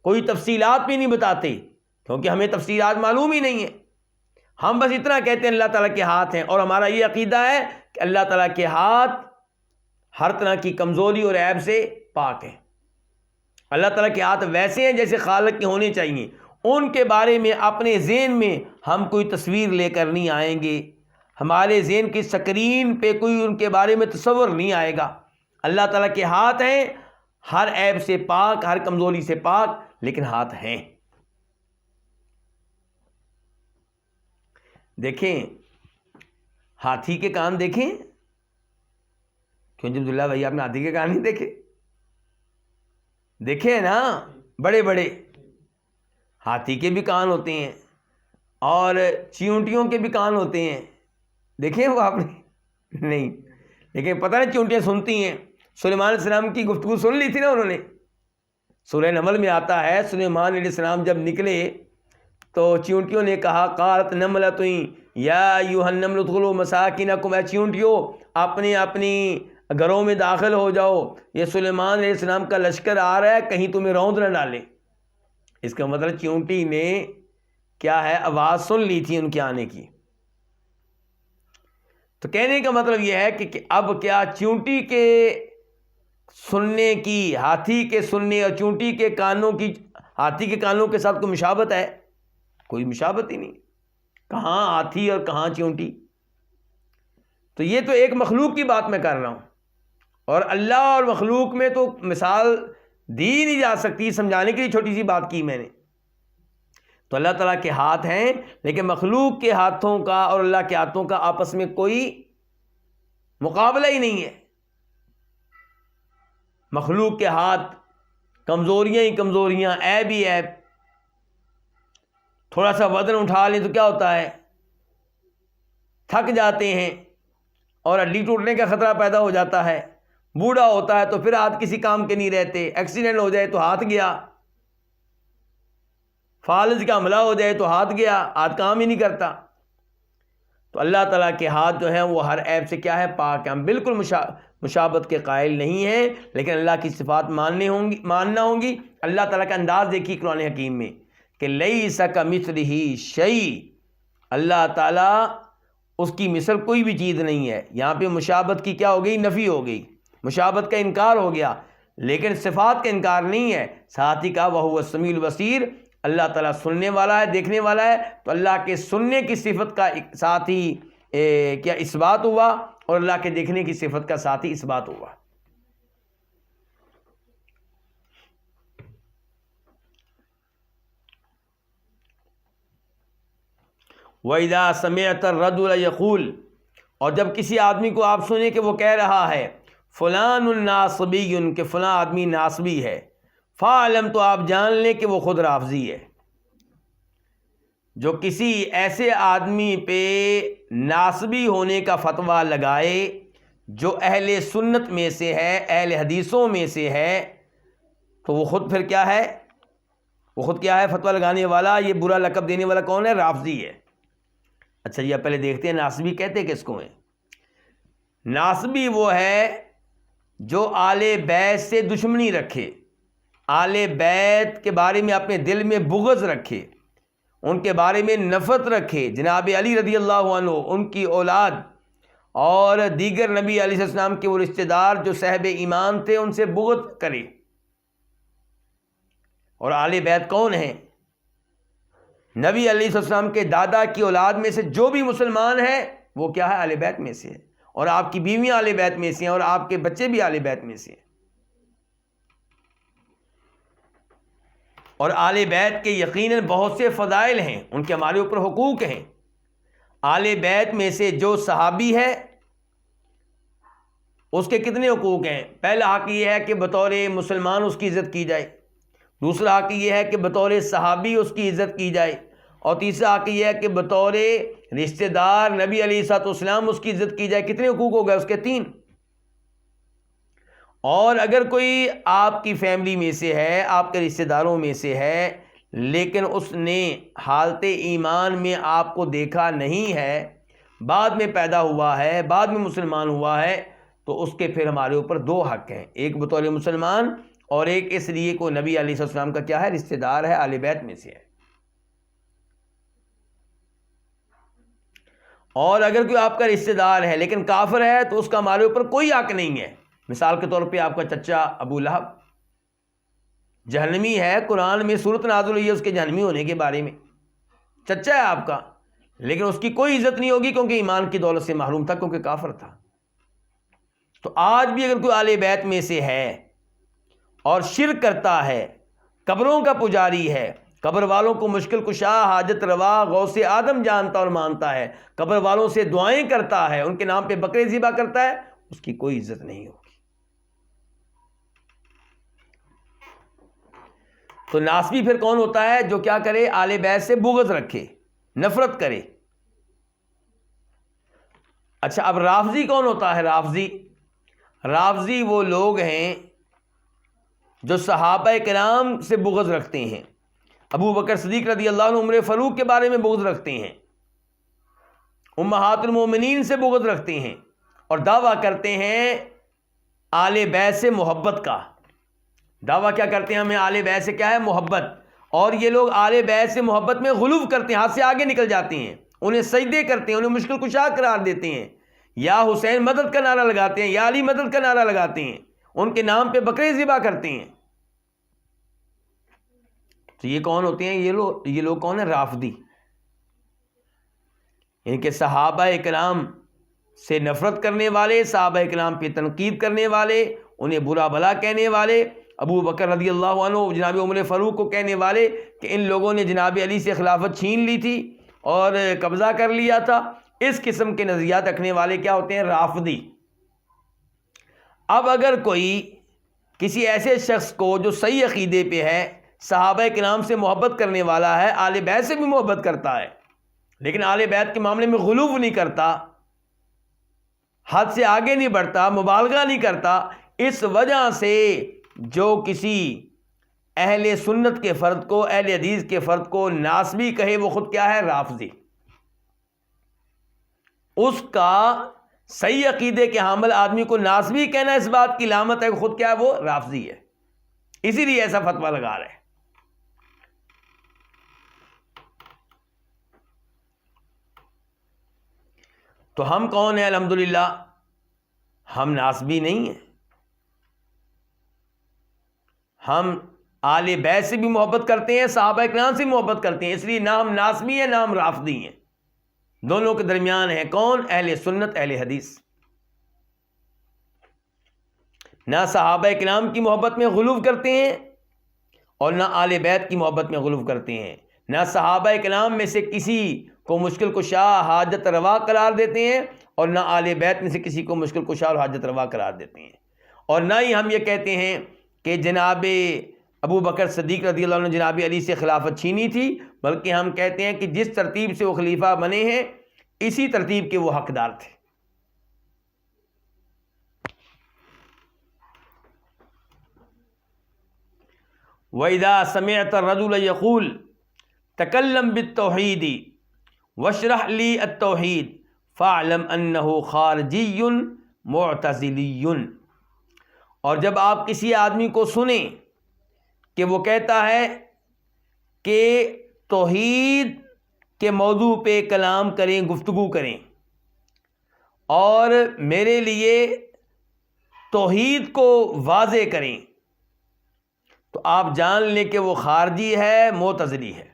کوئی تفصیلات بھی نہیں بتاتے، کیونکہ ہمیں تفصیلات معلوم ہی نہیں ہیں. ہم بس اتنا کہتے ہیں اللہ تعالیٰ کے ہاتھ ہیں، اور ہمارا یہ عقیدہ ہے کہ اللہ تعالیٰ کے ہاتھ ہر طرح کی کمزوری اور عیب سے پاک ہیں. اللہ تعالیٰ کے ہاتھ ویسے ہیں جیسے خالق کے ہونے چاہیے. ان کے بارے میں اپنے ذہن میں ہم کوئی تصویر لے کر نہیں آئیں گے، ہمارے ذہن کی سکرین پہ کوئی ان کے بارے میں تصور نہیں آئے گا. اللہ تعالیٰ کے ہاتھ ہیں، ہر عیب سے پاک، ہر کمزوری سے پاک، لیکن ہاتھ ہیں. دیکھیں ہاتھی کے کان دیکھیں. کیوں جی عبداللہ بھائی، آپ نے ہاتھی کے کان نہیں دیکھے؟ دیکھیں نا، بڑے بڑے ہاتھی کے بھی کان ہوتے ہیں، اور چیونٹیوں کے بھی کان ہوتے ہیں. دیکھیں وہ آپ نے نہیں، لیکن پتہ نہیں چیونٹیاں سنتی ہیں. سلیمان علیہ السلام کی گفتگو سن لی تھی نا انہوں نے. سورہ نمل میں آتا ہے سلیمان علیہ السلام جب نکلے تو چیونٹیوں نے کہا قالت نملۃ یا ایھا النمل ادخلوا مساکنکم، اے چیونٹیوں اپنی گھروں میں داخل ہو جاؤ، یہ سلیمان علیہ السلام کا لشکر آ رہا ہے، کہیں تمہیں روند نہ ڈالے. اس کا مطلب چیونٹی نے کیا ہے؟ آواز سن لی تھی ان کے آنے کی. تو کہنے کا مطلب یہ ہے کہ اب کیا چیونٹی کے سننے کی، ہاتھی کے سننے اور چیونٹی کے کانوں کی، ہاتھی کے کانوں کے ساتھ کوئی مشابہت ہے؟ کوئی مشابہت ہی نہیں. کہاں ہاتھی اور کہاں چیونٹی؟ تو یہ تو ایک مخلوق کی بات میں کر رہا ہوں، اور اللہ اور مخلوق میں تو مثال دی نہیں جا سکتی. سمجھانے کے لیے چھوٹی سی بات کی میں نے. تو اللہ تعالیٰ کے ہاتھ ہیں، لیکن مخلوق کے ہاتھوں کا اور اللہ کے ہاتھوں کا آپس میں کوئی مقابلہ ہی نہیں ہے. مخلوق کے ہاتھ کمزوریاں ہی کمزوریاں، عیب ہی عیب. تھوڑا سا وزن اٹھا لیں تو کیا ہوتا ہے؟ تھک جاتے ہیں، اور ہڈی ٹوٹنے کا خطرہ پیدا ہو جاتا ہے. بوڑھا ہوتا ہے تو پھر ہاتھ کسی کام کے نہیں رہتے. ایکسیڈنٹ ہو جائے تو ہاتھ گیا، فالج کا حملہ ہو جائے تو ہاتھ گیا، ہاتھ کام ہی نہیں کرتا. تو اللہ تعالیٰ کے ہاتھ جو ہیں وہ ہر عیب سے کیا ہے؟ پاک. ہم بالکل مشابہت کے قائل نہیں ہیں، لیکن اللہ کی صفات ماننا ہوں گی. اللہ تعالیٰ کا انداز دیکھیے قرآن حکیم میں کہ لیس کمثلہ شیء، اللہ تعالیٰ اس کی مثل کوئی بھی چیز نہیں ہے. یہاں پہ مشابہت کی کیا ہو گئی؟ نفی ہو گئی، مشابہت کا انکار ہو گیا، لیکن صفات کا انکار نہیں ہے. ساتھ ہی کہا وَهُوَ السَّمِيعُ الْبَصِيرُ، اللہ تعالیٰ سننے والا ہے، دیکھنے والا ہے. تو اللہ کے سننے کی صفت کا ساتھ ہی کیا اثبات ہوا، اور اللہ کے دیکھنے کی صفت کا ساتھ ہی اثبات ہوا. وَإِذَا سَمِعْتَ الرَّجُلَ يَقُولُ، اور جب کسی آدمی کو آپ سنیں کہ وہ کہہ رہا ہے فلان الناصبی، کہ فلاں آدمی ناصبی ہے، فَعْلَمْ، تو آپ جان لیں کہ وہ خود رافضی ہے۔ جو کسی ایسے آدمی پہ ناصبی ہونے کا فتویٰ لگائے جو اہل سنت میں سے ہے، اہل حدیثوں میں سے ہے، تو وہ خود پھر کیا ہے؟ وہ خود کیا ہے؟ فتویٰ لگانے والا، یہ برا لقب دینے والا کون ہے؟ رافضی ہے۔ اچھا یہ پہلے دیکھتے ہیں ناصبی کہتے کس کو ہیں۔ ناصبی وہ ہے جو آل بیت سے دشمنی رکھے، آل بیت کے بارے میں اپنے دل میں بغض رکھے، ان کے بارے میں نفرت رکھے، جناب علی رضی اللہ عنہ، ان کی اولاد اور دیگر نبی علیہ السلام کے وہ رشتہ دار جو صاحب ایمان تھے ان سے بغض کرے۔ اور آل بیت کون ہیں؟ نبی علیہ السلام کے دادا کی اولاد میں سے جو بھی مسلمان ہیں وہ کیا ہے؟ آل بیت میں سے ہے، اور آپ کی بیویاں آل بیت میں سے ہیں، اور آپ کے بچے بھی آل بیت میں سے ہیں۔ اور آل بیت کے یقیناً بہت سے فضائل ہیں، ان کے ہمارے اوپر حقوق ہیں۔ آل بیت میں سے جو صحابی ہے اس کے کتنے حقوق ہیں؟ پہلا حق یہ ہے کہ بطور مسلمان اس کی عزت کی جائے، دوسرا حق یہ ہے کہ بطور صحابی اس کی عزت کی جائے، اور تیسرا حق یہ ہے کہ بطور رشتہ دار نبی علیہ الصلوۃ والسلام اس کی عزت کی جائے۔ کتنے حقوق ہو گئے اس کے؟ 3۔ اور اگر کوئی آپ کی فیملی میں سے ہے، آپ کے رشتہ داروں میں سے ہے، لیکن اس نے حالت ایمان میں آپ کو دیکھا نہیں ہے، بعد میں پیدا ہوا ہے، بعد میں مسلمان ہوا ہے، تو اس کے پھر ہمارے اوپر 2 حق ہیں، ایک بطور مسلمان اور ایک اس لیے کو نبی علیہ السلام کا کیا ہے؟ رشتہ دار ہے، آل بیت میں سے ہے۔ اور اگر کوئی آپ کا رشتہ دار ہے لیکن کافر ہے تو اس کا ہمارے اوپر کوئی حق نہیں ہے۔ مثال کے طور پہ آپ کا چچا ابو لہب جہنمی ہے، قرآن میں صورت نازل ہوئی ہے اس کے جہنمی ہونے کے بارے میں، چچا ہے آپ کا، لیکن اس کی کوئی عزت نہیں ہوگی کیونکہ ایمان کی دولت سے محروم تھا، کیونکہ کافر تھا۔ تو آج بھی اگر کوئی آل بیت میں سے ہے اور شرک کرتا ہے، قبروں کا پجاری ہے، قبر والوں کو مشکل کشا، حاجت روا، غوث آدم جانتا اور مانتا ہے، قبر والوں سے دعائیں کرتا ہے، ان کے نام پہ بکرے ذبح کرتا ہے، اس کی کوئی عزت نہیں ہوگی۔ تو ناصبی پھر کون ہوتا ہے؟ جو کیا کرے؟ آل بیت سے بغض رکھے، نفرت کرے۔ اچھا اب رافضی کون ہوتا ہے؟ رافضی وہ لوگ ہیں جو صحابہ کرام سے بغض رکھتے ہیں، ابو بکر صدیق رضی اللہ عنہ، عمر فاروق کے بارے میں بغض رکھتے ہیں، امہات المومنین سے بغض رکھتے ہیں، اور دعویٰ کرتے ہیں آل بیت سے محبت کا۔ دعویٰ کیا کرتے ہیں؟ ہمیں آل بیت سے کیا ہے؟ محبت۔ اور یہ لوگ آل بیت سے محبت میں غلو کرتے ہیں، ہاتھ سے آگے نکل جاتے ہیں، انہیں سجدے کرتے ہیں، انہیں مشکل کشا قرار دیتے ہیں، یا حسین مدد کا نعرہ لگاتے ہیں، یا علی مدد کا نعرہ لگاتے ہیں، ان کے نام پہ بکرے ذبح کرتے ہیں۔ تو یہ کون ہوتے ہیں؟ یہ لوگ کون ہیں؟ رافضی۔ ان کے صحابہ کرام سے نفرت کرنے والے، صحابہ کرام پہ تنقید کرنے والے، انہیں برا بھلا کہنے والے، ابو بکر رضی اللہ عنہ، جناب عمر فاروق کو کہنے والے کہ ان لوگوں نے جناب علی سے خلافت چھین لی تھی اور قبضہ کر لیا تھا، اس قسم کے نظریات رکھنے والے کیا ہوتے ہیں؟ رافضی۔ اب اگر کوئی کسی ایسے شخص کو جو صحیح عقیدے پہ ہے، صحابہ کرام سے محبت کرنے والا ہے، آل بیت سے بھی محبت کرتا ہے، لیکن آل بیت کے معاملے میں غلو نہیں کرتا، حد سے آگے نہیں بڑھتا، مبالغہ نہیں کرتا، اس وجہ سے جو کسی اہل سنت کے فرد کو، اہل حدیث کے فرد کو ناصبی کہے، وہ خود کیا ہے؟ رافضی۔ اس کا صحیح عقیدے کے حامل آدمی کو ناصبی کہنا اس بات کی علامت ہے کہ خود کیا ہے؟ وہ رافضی ہے، اسی لیے ایسا فتویٰ لگا رہے ہیں۔ تو ہم کون ہیں؟ الحمدللہ ہم ناصبی نہیں ہیں، ہم آل بیت سے بھی محبت کرتے ہیں، صحابہ کرام سے محبت کرتے ہیں، اس لیے نہ ہم ناصبی ہیں نہ ہم رافضی ہیں، دونوں کے درمیان ہیں کون؟ اہل سنت، اہل حدیث۔ نہ صحابہ کرام کی محبت میں غلو کرتے ہیں اور نہ آل بیت کی محبت میں غلو کرتے ہیں، نہ صحابہ کرام میں سے کسی کو مشکل کشا حاجت روا قرار دیتے ہیں اور نہ آل بیت میں سے کسی کو مشکل کشا اور حاجت روا قرار دیتے ہیں، اور نہ ہی ہم یہ کہتے ہیں کہ جناب ابو بکر صدیق رضی اللہ عنہ جناب علی سے خلافت چھینی تھی، بلکہ ہم کہتے ہیں کہ جس ترتیب سے وہ خلیفہ بنے ہیں اسی ترتیب کے وہ حقدار تھے۔ وَإِذَا سَمِعْتَ الرَّجُلَ يَقُولُ تَكَلَّمْ بِالتَّوْحِيدِ وَاشْرَحْ لِي التَّوْحِيدَ فَاعْلَمْ أَنَّهُ خَارِجِيٌّ مُعْتَزِلِيٌّ۔ اور جب آپ کسی آدمی کو سنیں کہ وہ کہتا ہے کہ توحید کے موضوع پہ کلام کریں، گفتگو کریں، اور میرے لیے توحید کو واضح کریں، تو آپ جان لیں کہ وہ خارجی ہے، معتزلی ہے۔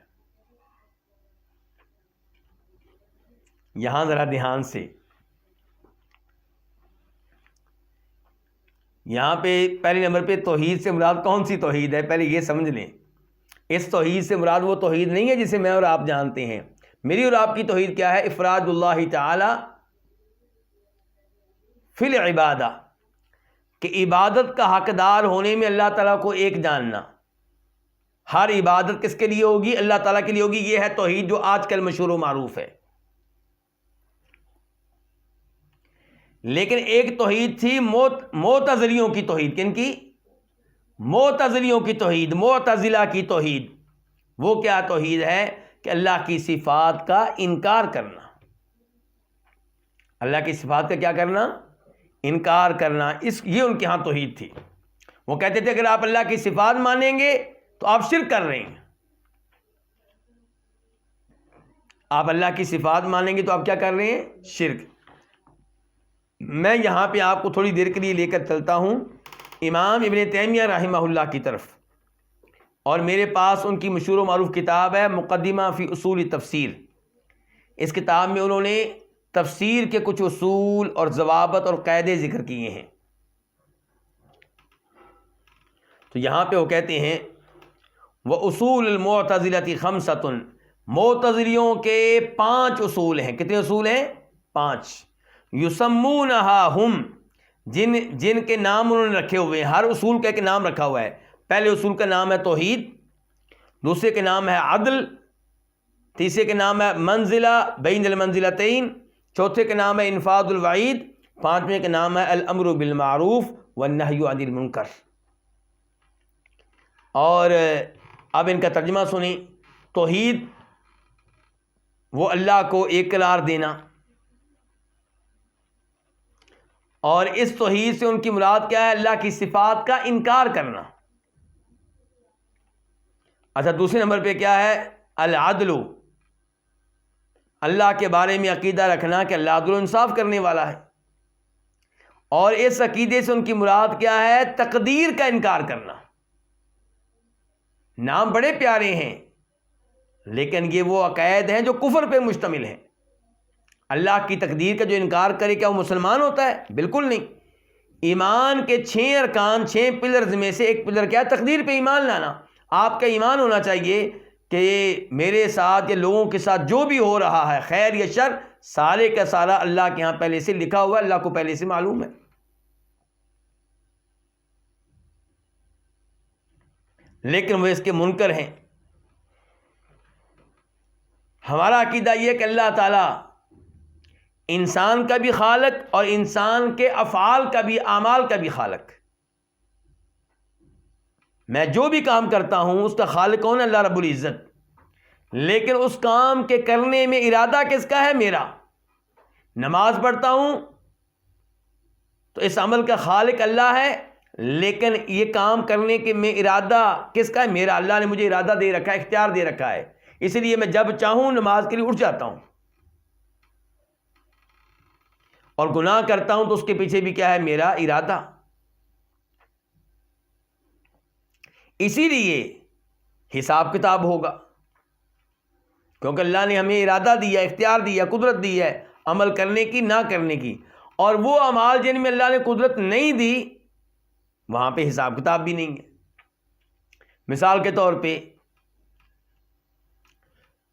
یہاں ذرا دھیان سے، یہاں پہ پہلے نمبر پہ توحید سے مراد کون سی توحید ہے، پہلے یہ سمجھ لیں۔ اس توحید سے مراد وہ توحید نہیں ہے جسے میں اور آپ جانتے ہیں۔ میری اور آپ کی توحید کیا ہے؟ افراد اللہ تعالی فی العبادہ، کہ عبادت کا حقدار ہونے میں اللہ تعالیٰ کو ایک جاننا۔ ہر عبادت کس کے لیے ہوگی؟ اللہ تعالیٰ کے لیے ہوگی۔ یہ ہے توحید جو آج کل مشہور و معروف ہے۔ لیکن ایک توحید تھی معتزلیوں کی توحید۔ کن کی؟ معتزلیوں کی توحید، معتزلہ کی توحید۔ وہ کیا توحید ہے؟ کہ اللہ کی صفات کا انکار کرنا۔ اللہ کی صفات کا کیا کرنا؟ انکار کرنا۔ یہ ان کے ہاں توحید تھی۔ وہ کہتے تھے اگر آپ اللہ کی صفات مانیں گے تو آپ شرک کر رہے ہیں۔ آپ اللہ کی صفات مانیں گے تو آپ کیا کر رہے ہیں؟ شرک۔ میں یہاں پہ آپ کو تھوڑی دیر کے لیے لے کر چلتا ہوں امام ابن تیمیہ رحمہ اللہ کی طرف، اور میرے پاس ان کی مشہور و معروف کتاب ہے مقدمہ فی اصول تفسیر۔ اس کتاب میں انہوں نے تفسیر کے کچھ اصول اور ضوابط اور قاعدے ذکر کیے ہیں۔ تو یہاں پہ وہ کہتے ہیں وَأُصُولُ الْمُعْتَزِلَةِ خَمْسَةٌ، معتزلیوں کے 5 اصول ہیں۔ کتنے اصول ہیں؟ 5۔ یسمونہا ہم، جن کے نام انہوں نے رکھے ہوئے ہیں۔ ہر اصول کا ایک نام رکھا ہوا ہے۔ پہلے اصول کا نام ہے توحید، دوسرے کے نام ہے عدل، تیسرے کے نام ہے منزلہ بین المنزلتین، چوتھے کے نام ہے انفاذ الوعید، پانچویں کے نام ہے الامر بالمعروف والنہی عن المنکر۔ اور اب ان کا ترجمہ سنیں۔ توحید وہ اللہ کو ایک قرار دینا، اور اس توحید سے ان کی مراد کیا ہے؟ اللہ کی صفات کا انکار کرنا۔ اچھا، دوسرے نمبر پہ کیا ہے؟ العدل، اللہ کے بارے میں عقیدہ رکھنا کہ اللہ عدل و انصاف کرنے والا ہے، اور اس عقیدے سے ان کی مراد کیا ہے؟ تقدیر کا انکار کرنا۔ نام بڑے پیارے ہیں لیکن یہ وہ عقائد ہیں جو کفر پہ مشتمل ہیں۔ اللہ کی تقدیر کا جو انکار کرے کیا وہ مسلمان ہوتا ہے؟ بالکل نہیں۔ ایمان کے 6 ارکان، 6 پلرز میں سے ایک پلر کیا ہے؟ تقدیر پہ ایمان لانا۔ آپ کا ایمان ہونا چاہیے کہ میرے ساتھ یا لوگوں کے ساتھ جو بھی ہو رہا ہے، خیر یا شر، سارے کا سارا اللہ کے ہاں پہلے سے لکھا ہوا ہے، اللہ کو پہلے سے معلوم ہے۔ لیکن وہ اس کے منکر ہیں۔ ہمارا عقیدہ یہ کہ اللہ تعالیٰ انسان کا بھی خالق اور انسان کے افعال کا بھی، اعمال کا بھی خالق۔ میں جو بھی کام کرتا ہوں اس کا خالق کون ہے؟ اللہ رب العزت۔ لیکن اس کام کے کرنے میں ارادہ کس کا ہے؟ میرا۔ نماز پڑھتا ہوں تو اس عمل کا خالق اللہ ہے، لیکن یہ کام کرنے کے میں ارادہ کس کا ہے؟ میرا۔ اللہ نے مجھے ارادہ دے رکھا ہے، اختیار دے رکھا ہے، اس لیے میں جب چاہوں نماز کے لیے اٹھ جاتا ہوں، اور گناہ کرتا ہوں تو اس کے پیچھے بھی کیا ہے؟ میرا ارادہ۔ اسی لیے حساب کتاب ہوگا، کیونکہ اللہ نے ہمیں ارادہ دیا، اختیار دیا، قدرت دی ہے عمل کرنے کی، نہ کرنے کی، اور وہ اعمال جن میں اللہ نے قدرت نہیں دی وہاں پہ حساب کتاب بھی نہیں ہے۔ مثال کے طور پہ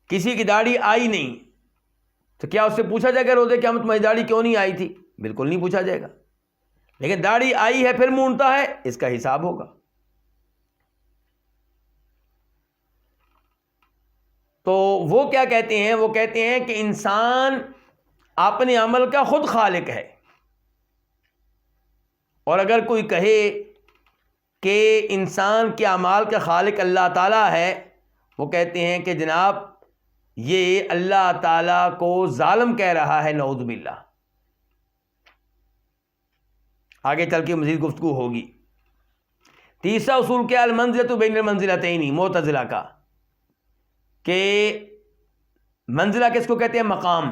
کسی کی داڑھی آئی نہیں تو کیا اس سے پوچھا جائے گا روزے قیامت تمہاری داڑھی کیوں نہیں آئی تھی؟ بالکل نہیں پوچھا جائے گا. لیکن داڑھی آئی ہے پھر مونڈتا ہے، اس کا حساب ہوگا. تو وہ کیا کہتے ہیں؟ وہ کہتے ہیں کہ انسان اپنے عمل کا خود خالق ہے. اور اگر کوئی کہے کہ انسان کے اعمال کا خالق اللہ تعالیٰ ہے، وہ کہتے ہیں کہ جناب یہ اللہ تعالیٰ کو ظالم کہہ رہا ہے، نعوذ باللہ. آگے چل کے مزید گفتگو ہوگی. تیسرا اصول کیا؟ المنزلۃ بین المنزلتین، معتزلہ کا، کہ منزلہ کس کو کہتے ہیں؟ مقام،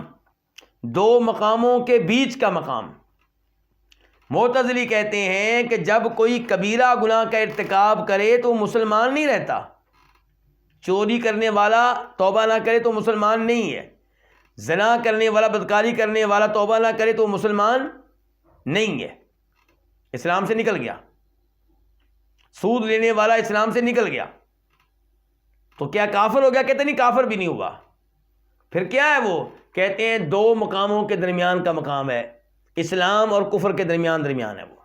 دو مقاموں کے بیچ کا مقام. معتزلی کہتے ہیں کہ جب کوئی کبیرہ گناہ کا ارتکاب کرے تو مسلمان نہیں رہتا. چوری کرنے والا توبہ نہ کرے تو مسلمان نہیں ہے. زنا کرنے والا، بدکاری کرنے والا توبہ نہ کرے تو مسلمان نہیں ہے، اسلام سے نکل گیا. سود لینے والا اسلام سے نکل گیا تو کیا کافر ہو گیا؟ کہتے نہیں، کافر بھی نہیں ہوا. پھر کیا ہے وہ؟ کہتے ہیں دو مقاموں کے درمیان کا مقام ہے، اسلام اور کفر کے درمیان ہے وہ.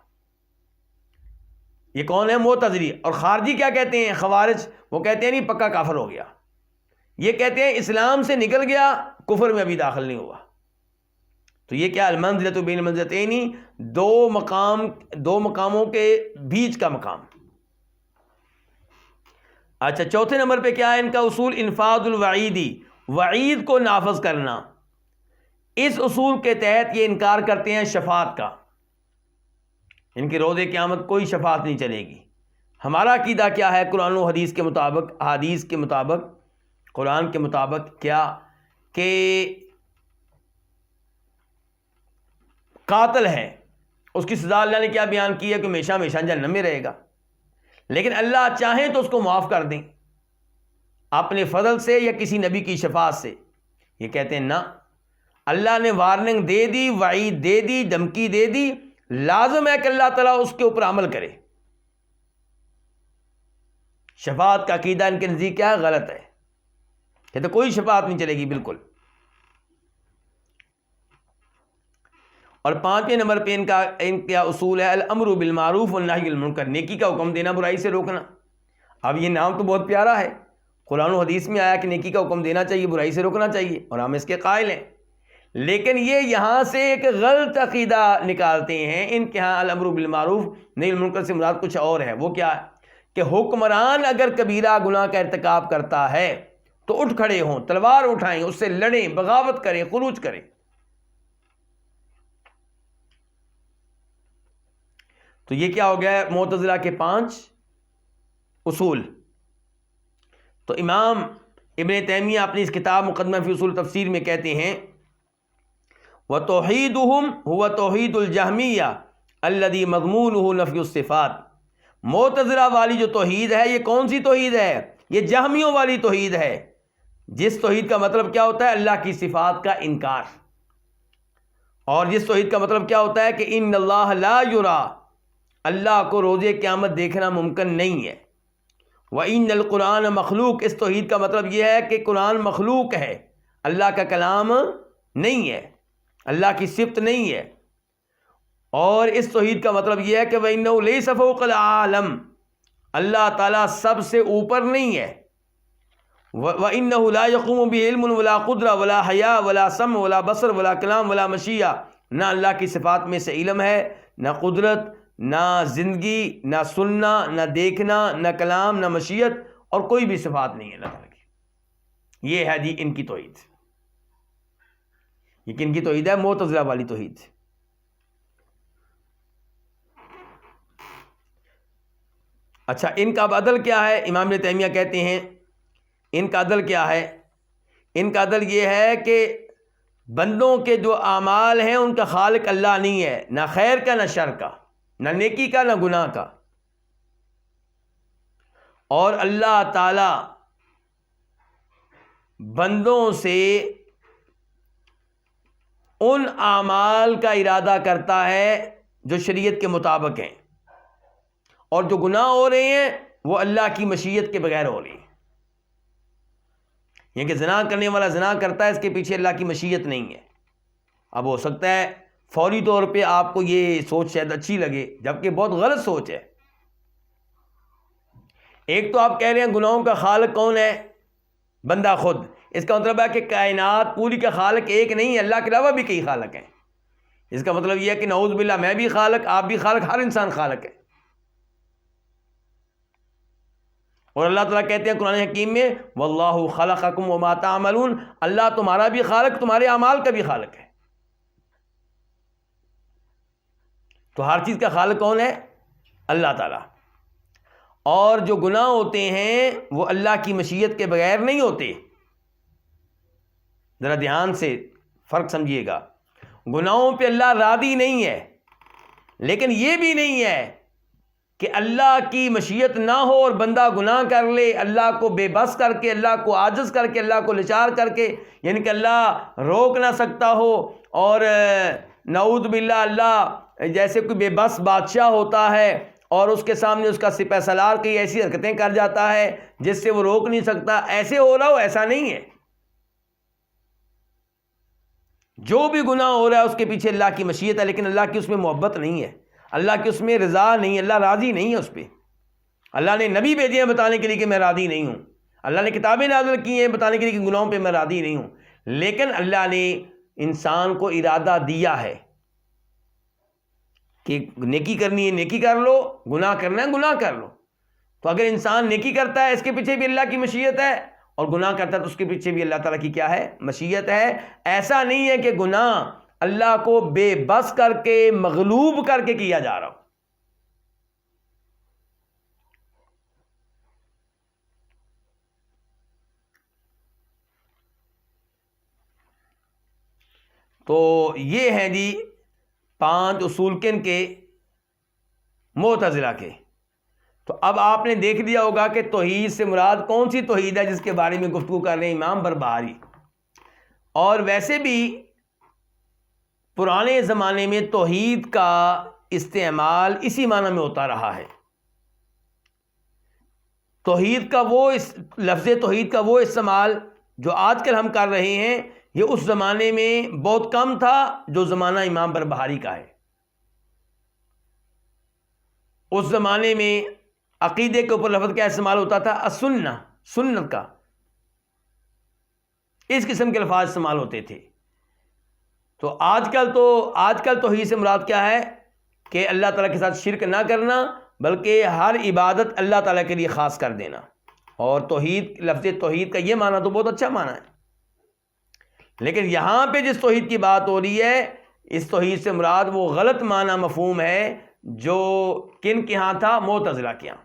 یہ کون ہے؟ معتزلی. اور خارجی کیا کہتے ہیں؟ خوارج. وہ کہتے ہیں نہیں، پکا کافر ہو گیا. یہ کہتے ہیں اسلام سے نکل گیا، کفر میں ابھی داخل نہیں ہوا. تو یہ کیا؟ المنزلۃ بین المنزلتین، دو مقاموں کے بیچ کا مقام. اچھا، چوتھے نمبر پہ کیا ہے ان کا اصول؟ انفاذ الوعیدی، وعید کو نافذ کرنا. اس اصول کے تحت یہ انکار کرتے ہیں شفاعت کا. ان کی روز قیامت کوئی شفاعت نہیں چلے گی. ہمارا عقیدہ کیا ہے؟ قرآن و حدیث کے مطابق، احادیث کے مطابق، قرآن کے مطابق کیا کہ قاتل ہے، اس کی سزا اللہ نے کیا بیان کی ہے کہ ہمیشہ جہنم میں رہے گا. لیکن اللہ چاہیں تو اس کو معاف کر دیں اپنے فضل سے یا کسی نبی کی شفاعت سے. یہ کہتے ہیں نہ، اللہ نے وارننگ دے دی، وعید دے دی، دھمکی دے دی، لازم ہے کہ اللہ تعالیٰ اس کے اوپر عمل کرے. شفاعت کا عقیدہ ان کے نزدیک کیا ہے؟ غلط ہے. کہتے کوئی شفاعت نہیں چلے گی بالکل. اور پانچویں نمبر پہ ان کا اصول ہے الامر بالمعروف والنہی عن المنکر، نیکی کا حکم دینا، برائی سے روکنا. اب یہ نام تو بہت پیارا ہے، قرآن و حدیث میں آیا کہ نیکی کا حکم دینا چاہیے، برائی سے روکنا چاہیے، اور ہم اس کے قائل ہیں. لیکن یہ یہاں سے ایک غلط عقیدہ نکالتے ہیں. ان کے ہاں الامر بالمعروف نہی عن المنکر سے مراد کچھ اور ہے. وہ کیا ہے کہ حکمران اگر کبیرہ گناہ کا ارتکاب کرتا ہے تو اٹھ کھڑے ہوں، تلوار اٹھائیں، اس سے لڑیں، بغاوت کریں، خروج کریں. تو یہ کیا ہو گیا ہے؟ معتزلہ کے 5 اصول. تو امام ابن تیمیہ اپنی اس کتاب مقدمہ فی اصول تفسیر میں کہتے ہیں وَتَوْحِيدُهُمْ هُوَ تَوْحِيدُ الْجَهْمِيَّةِ الَّذِي مَضْمُونُهُ نَفْيُ الصِّفَاتِ. معتزلہ والی جو توحید ہے، یہ کون سی توحید ہے؟ یہ جہمیوں والی توحید ہے، جس توحید کا مطلب کیا ہوتا ہے؟ اللہ کی صفات کا انکار. اور جس توحید کا مطلب کیا ہوتا ہے کہ ان اللہ لا یرا، اللہ کو روز قیامت دیکھنا ممکن نہیں ہے. وَإِنَّ الْقُرْآنَ مخلوق، اس توحید کا مطلب یہ ہے کہ قرآن مخلوق ہے، اللہ کا کلام نہیں ہے، اللہ کی صفت نہیں ہے. اور اس توحید کا مطلب یہ ہے کہ وَإِنَّهُ لَيْسَ فَوْقَ الْعَالَمِ، اللہ تعالیٰ سب سے اوپر نہیں ہے. وَإِنَّهُ لَا يَقُومُ بِهِ عِلْمٌ وَلَا قُدْرَةٌ وَلَا حَيَاءٌ وَلَا سَمْعٌ وَلَا بَصَرٌ وَلَا كَلَامٌ وَلَا مَشِیَّةٌ. نہ اللہ کی صفات میں سے علم ہے، نہ قدرت، نہ زندگی، نہ سننا، نہ دیکھنا، نہ کلام، نہ مشیت، اور کوئی بھی صفات نہیں ہے اللہ تعالیٰ کی. یہ ہے جی ان کی توحید. یہ کن کی توحید ہے؟ معتزلہ والی توحید. اچھا، ان کا عدل کیا ہے؟ امام ابن تیمیہ کہتے ہیں ان کا عدل کیا ہے؟ ان کا عدل یہ ہے کہ بندوں کے جو اعمال ہیں ان کا خالق اللہ نہیں ہے، نہ خیر کا، نہ شر کا، نہ نیکی کا، نہ گناہ کا. اور اللہ تعالی بندوں سے ان اعمال کا ارادہ کرتا ہے جو شریعت کے مطابق ہیں، اور جو گناہ ہو رہے ہیں وہ اللہ کی مشیت کے بغیر ہو رہے ہیں. یہ کہ زنا کرنے والا زنا کرتا ہے، اس کے پیچھے اللہ کی مشیت نہیں ہے۔ اب ہو سکتا ہے فوری طور پہ آپ کو یہ سوچ شاید اچھی لگے، جبکہ بہت غلط سوچ ہے۔ ایک تو آپ کہہ رہے ہیں گناہوں کا خالق کون ہے؟ بندہ خود۔ اس کا مطلب ہے کہ کائنات پوری کا خالق ایک نہیں ہے، اللہ کے علاوہ بھی کئی خالق ہیں۔ اس کا مطلب یہ ہے کہ نعوذ باللہ میں بھی خالق، آپ بھی خالق، ہر انسان خالق ہے۔ اور اللہ تعالیٰ کہتے ہیں قرآن حکیم میں واللہ خلقکم وما تعملون، اللہ تمہارا بھی خالق، تمہارے اعمال کا بھی خالق ہے۔ تو ہر چیز کا خالق کون ہے؟ اللہ تعالیٰ۔ اور جو گناہ ہوتے ہیں وہ اللہ کی مشیت کے بغیر نہیں ہوتے۔ ذرا دھیان سے فرق سمجھیے گا، گناہوں پہ اللہ راضی نہیں ہے، لیکن یہ بھی نہیں ہے کہ اللہ کی مشیت نہ ہو اور بندہ گناہ کر لے، اللہ کو بے بس کر کے، اللہ کو عاجز کر کے، اللہ کو لاچار کر کے، یعنی کہ اللہ روک نہ سکتا ہو، اور نعوذ باللہ اللہ جیسے کوئی بے بس بادشاہ ہوتا ہے اور اس کے سامنے اس کا سپہ سالار کی ایسی حرکتیں کر جاتا ہے جس سے وہ روک نہیں سکتا، ایسے ہو رہا ہو، ایسا نہیں ہے۔ جو بھی گناہ ہو رہا ہے اس کے پیچھے اللہ کی مشیت ہے، لیکن اللہ کی اس میں محبت نہیں ہے، اللہ کی اس میں رضا نہیں ہے، اللہ راضی نہیں ہے اس پہ۔ اللہ نے نبی بھیجے ہیں بتانے کے لیے کہ میں راضی نہیں ہوں، اللہ نے کتابیں نازل کی ہیں بتانے کے لیے کہ گناہوں پہ میں راضی نہیں ہوں، لیکن اللہ نے انسان کو ارادہ دیا ہے کہ نیکی کرنی ہے نیکی کر لو، گناہ کرنا ہے گناہ کر لو۔ تو اگر انسان نیکی کرتا ہے اس کے پیچھے بھی اللہ کی مشیت ہے، اور گناہ کرتا ہے تو اس کے پیچھے بھی اللہ تعالیٰ کی کیا ہے؟ مشیت ہے۔ ایسا نہیں ہے کہ گناہ اللہ کو بے بس کر کے مغلوب کر کے کیا جا رہا ہو۔ تو یہ ہیں جی 5 اصول کن کے؟ معتزلہ کے۔ تو اب آپ نے دیکھ لیا ہوگا کہ توحید سے مراد کون سی توحید ہے جس کے بارے میں گفتگو کر رہے ہیں امام بربہاری۔ اور ویسے بھی پرانے زمانے میں توحید کا استعمال اسی معنی میں ہوتا رہا ہے۔ توحید کا وہ لفظ توحید کا وہ استعمال جو آج کل ہم کر رہے ہیں، یہ اس زمانے میں بہت کم تھا جو زمانہ امام بربہاری کا ہے۔ اس زمانے میں عقیدے کے اوپر لفظ کیا استعمال ہوتا تھا؟ السنہ، سنت کا، اس قسم کے الفاظ استعمال ہوتے تھے۔ تو آج کل توحید سے مراد کیا ہے کہ اللہ تعالیٰ کے ساتھ شرک نہ کرنا، بلکہ ہر عبادت اللہ تعالیٰ کے لیے خاص کر دینا۔ اور توحید، لفظ توحید کا یہ معنی تو بہت اچھا معنی ہے، لیکن یہاں پہ جس توحید کی بات ہو رہی ہے، اس توحید سے مراد وہ غلط معنی مفہوم ہے جو کن کے ہاں تھا؟ معتزلہ کے ہاں۔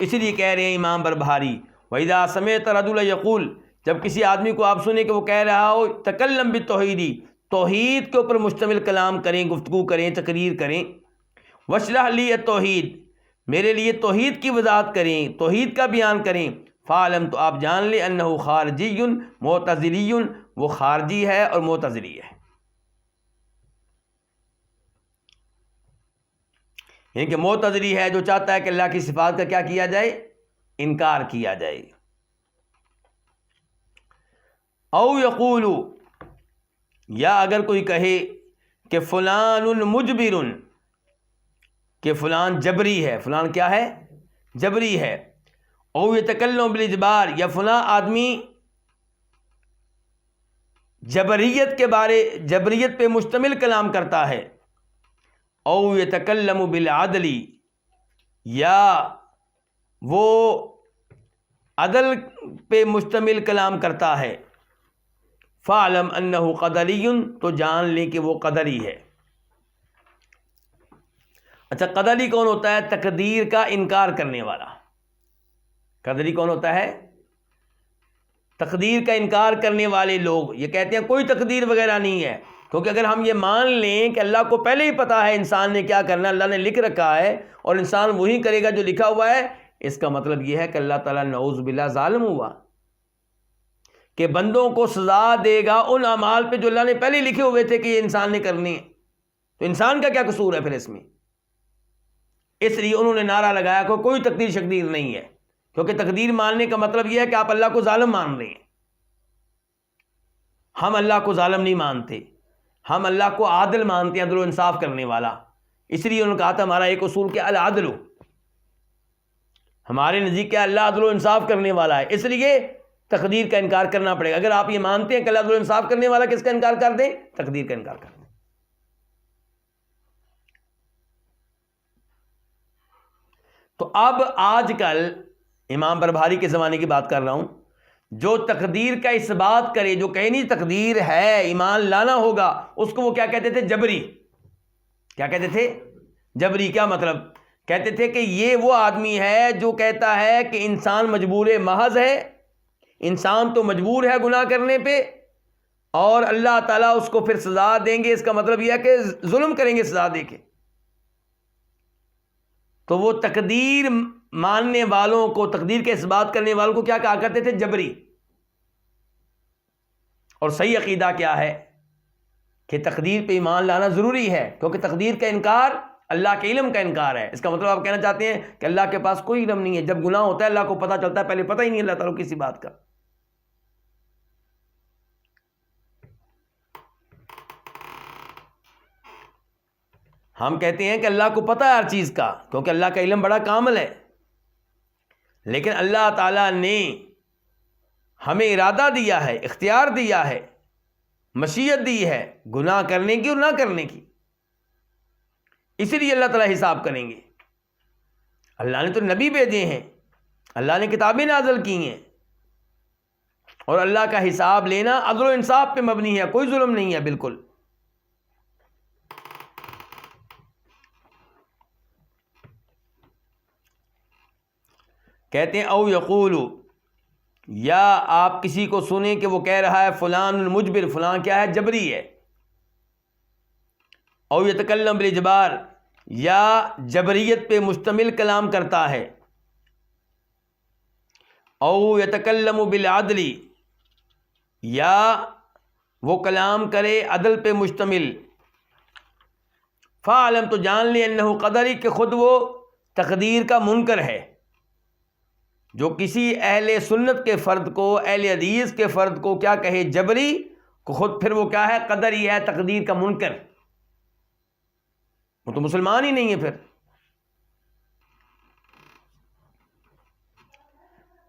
اسی لیے کہہ رہے ہیں امام بربہاری وَإِذَا سَمِعْتَ الرَّجُلَ يَقُولُ، جب کسی آدمی کو آپ سنیں کہ وہ کہہ رہا ہو تکلم بالتوحید، توحید کے اوپر مشتمل کلام کریں، گفتگو کریں، تقریر کریں، واشرح لی التوحید، میرے لیے توحید کی وضاحت کریں، توحید کا بیان کریں، فعلم، تو آپ جان لیں انہ خارجی معتزلی، وہ خارجی ہے اور معتزلی ہے۔ یعنی کہ معتزلی ہے جو چاہتا ہے کہ اللہ کی صفات کا کیا کیا جائے؟ انکار کیا جائے۔ او یقول، یا اگر کوئی کہے کہ فلان مجبر، کہ فلان جبری ہے، فلان کیا ہے؟ جبری ہے۔ او یتکلم بالاجبار، یا فلاں آدمی جبریت پہ مشتمل کلام کرتا ہے۔ او یتکلم بالعدل، یا وہ عدل پہ مشتمل کلام کرتا ہے۔ فاعلم انہ قدری، تو جان لیں کہ وہ قدری ہے۔ اچھا، قدری کون ہوتا ہے؟ تقدیر کا انکار کرنے والا۔ قدری کون ہوتا ہے؟ تقدیر کا انکار کرنے والے لوگ یہ کہتے ہیں کوئی تقدیر وغیرہ نہیں ہے، کیونکہ اگر ہم یہ مان لیں کہ اللہ کو پہلے ہی پتا ہے انسان نے کیا کرنا ہے، اللہ نے لکھ رکھا ہے اور انسان وہی کرے گا جو لکھا ہوا ہے، اس کا مطلب یہ ہے کہ اللہ تعالیٰ نعوذ باللہ ظالم ہوا، کہ بندوں کو سزا دے گا ان اعمال پہ جو اللہ نے پہلے لکھے ہوئے تھے کہ یہ انسان نے کرنے ہیں۔ تو انسان کا کیا قصور ہے پھر اس میں؟ اس لیے انہوں نے نعرہ لگایا کہ کوئی تقدیر شقدیر نہیں ہے، کیونکہ تقدیر ماننے کا مطلب یہ ہے کہ آپ اللہ کو ظالم مان رہے ہیں. ہم اللہ کو ظالم نہیں مانتے، ہم اللہ کو عادل مانتے ہیں، عدل و انصاف کرنے والا. اس لیے انہوں نے کہا تھا ہمارا ایک اصول کیا العدل، ہمارے نزدیک کیا اللہ عدل و انصاف کرنے والا ہے، اس لیے تقدیر کا انکار کرنا پڑے گا. اگر آپ یہ مانتے ہیں کہ اللہ عدل و انصاف کرنے والا، کس کا انکار کر دیں؟ تقدیر کا انکار کر دیں. تو اب آج کل امام بربہاری کے زمانے کی بات کر رہا ہوں، جو تقدیر کا اس بات کرے، جو کہے نہیں تقدیر ہے ایمان لانا ہوگا، اس کو وہ کیا کہتے تھے؟ جبری. کیا کہتے تھے؟ جبری. کیا مطلب؟ کہتے تھے کہ یہ وہ آدمی ہے جو کہتا ہے کہ انسان مجبور محض ہے، انسان تو مجبور ہے گناہ کرنے پہ، اور اللہ تعالیٰ اس کو پھر سزا دیں گے. اس کا مطلب یہ ہے کہ ظلم کریں گے سزا دے کے. تو وہ تقدیر ماننے والوں کو، تقدیر کے اس بات کرنے والوں کو کیا کہا کرتے تھے؟ جبری. اور صحیح عقیدہ کیا ہے؟ کہ تقدیر پہ ایمان لانا ضروری ہے، کیونکہ تقدیر کا انکار اللہ کے علم کا انکار ہے. اس کا مطلب آپ کہنا چاہتے ہیں کہ اللہ کے پاس کوئی علم نہیں ہے، جب گناہ ہوتا ہے اللہ کو پتہ چلتا ہے، پہلے پتہ ہی نہیں اللہ تعالیٰ کو کسی بات کا. ہم کہتے ہیں کہ اللہ کو پتہ ہے ہر چیز کا، کیونکہ اللہ کا علم بڑا کامل ہے، لیکن اللہ تعالیٰ نے ہمیں ارادہ دیا ہے، اختیار دیا ہے، مشیت دی ہے گناہ کرنے کی اور نہ کرنے کی. اسی لیے اللہ تعالیٰ حساب کریں گے. اللہ نے تو نبی بھیجے ہیں، اللہ نے کتابیں نازل کی ہیں، اور اللہ کا حساب لینا عدل و انصاف پہ مبنی ہے، کوئی ظلم نہیں ہے بالکل. کہتے ہیں او یقول، یا آپ کسی کو سنیں کہ وہ کہہ رہا ہے فلان المجبر، فلان کیا ہے؟ جبری ہے. او یتکلم بالاجبار، یا جبریت پہ مشتمل کلام کرتا ہے. او یتکلم بالعدل، یا وہ کلام کرے عدل پہ مشتمل. فعلم، تو جان لے انہ قدری، کہ خود وہ تقدیر کا منکر ہے. جو کسی اہل سنت کے فرد کو، اہل حدیث کے فرد کو کیا کہے؟ جبری، کو خود پھر وہ کیا ہے؟ قدری ہے، تقدیر کا منکر. وہ تو مسلمان ہی نہیں ہے پھر.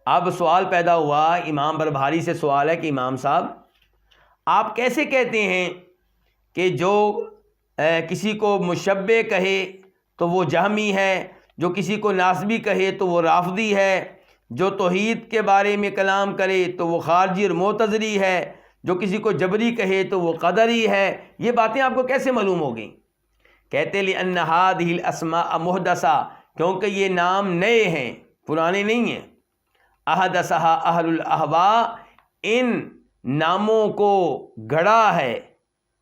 اب سوال پیدا ہوا، امام بربہاری سے سوال ہے کہ امام صاحب آپ کیسے کہتے ہیں کہ جو کسی کو مشبہ کہے تو وہ جہمی ہے، جو کسی کو ناسبی کہے تو وہ رافضی ہے، جو توحید کے بارے میں کلام کرے تو وہ خارجی اور معتزلی ہے، جو کسی کو جبری کہے تو وہ قدری ہے؟ یہ باتیں آپ کو کیسے معلوم ہو گئیں؟ کہتے لِأَنَّ هَذِهِ الْأَسْمَاءَ مُحْدَثَةٌ، کیونکہ یہ نام نئے ہیں، پرانے نہیں ہیں. أَحْدَثَهَا أَهْلُ الْأَهْوَاءِ، ان ناموں کو گھڑا ہے،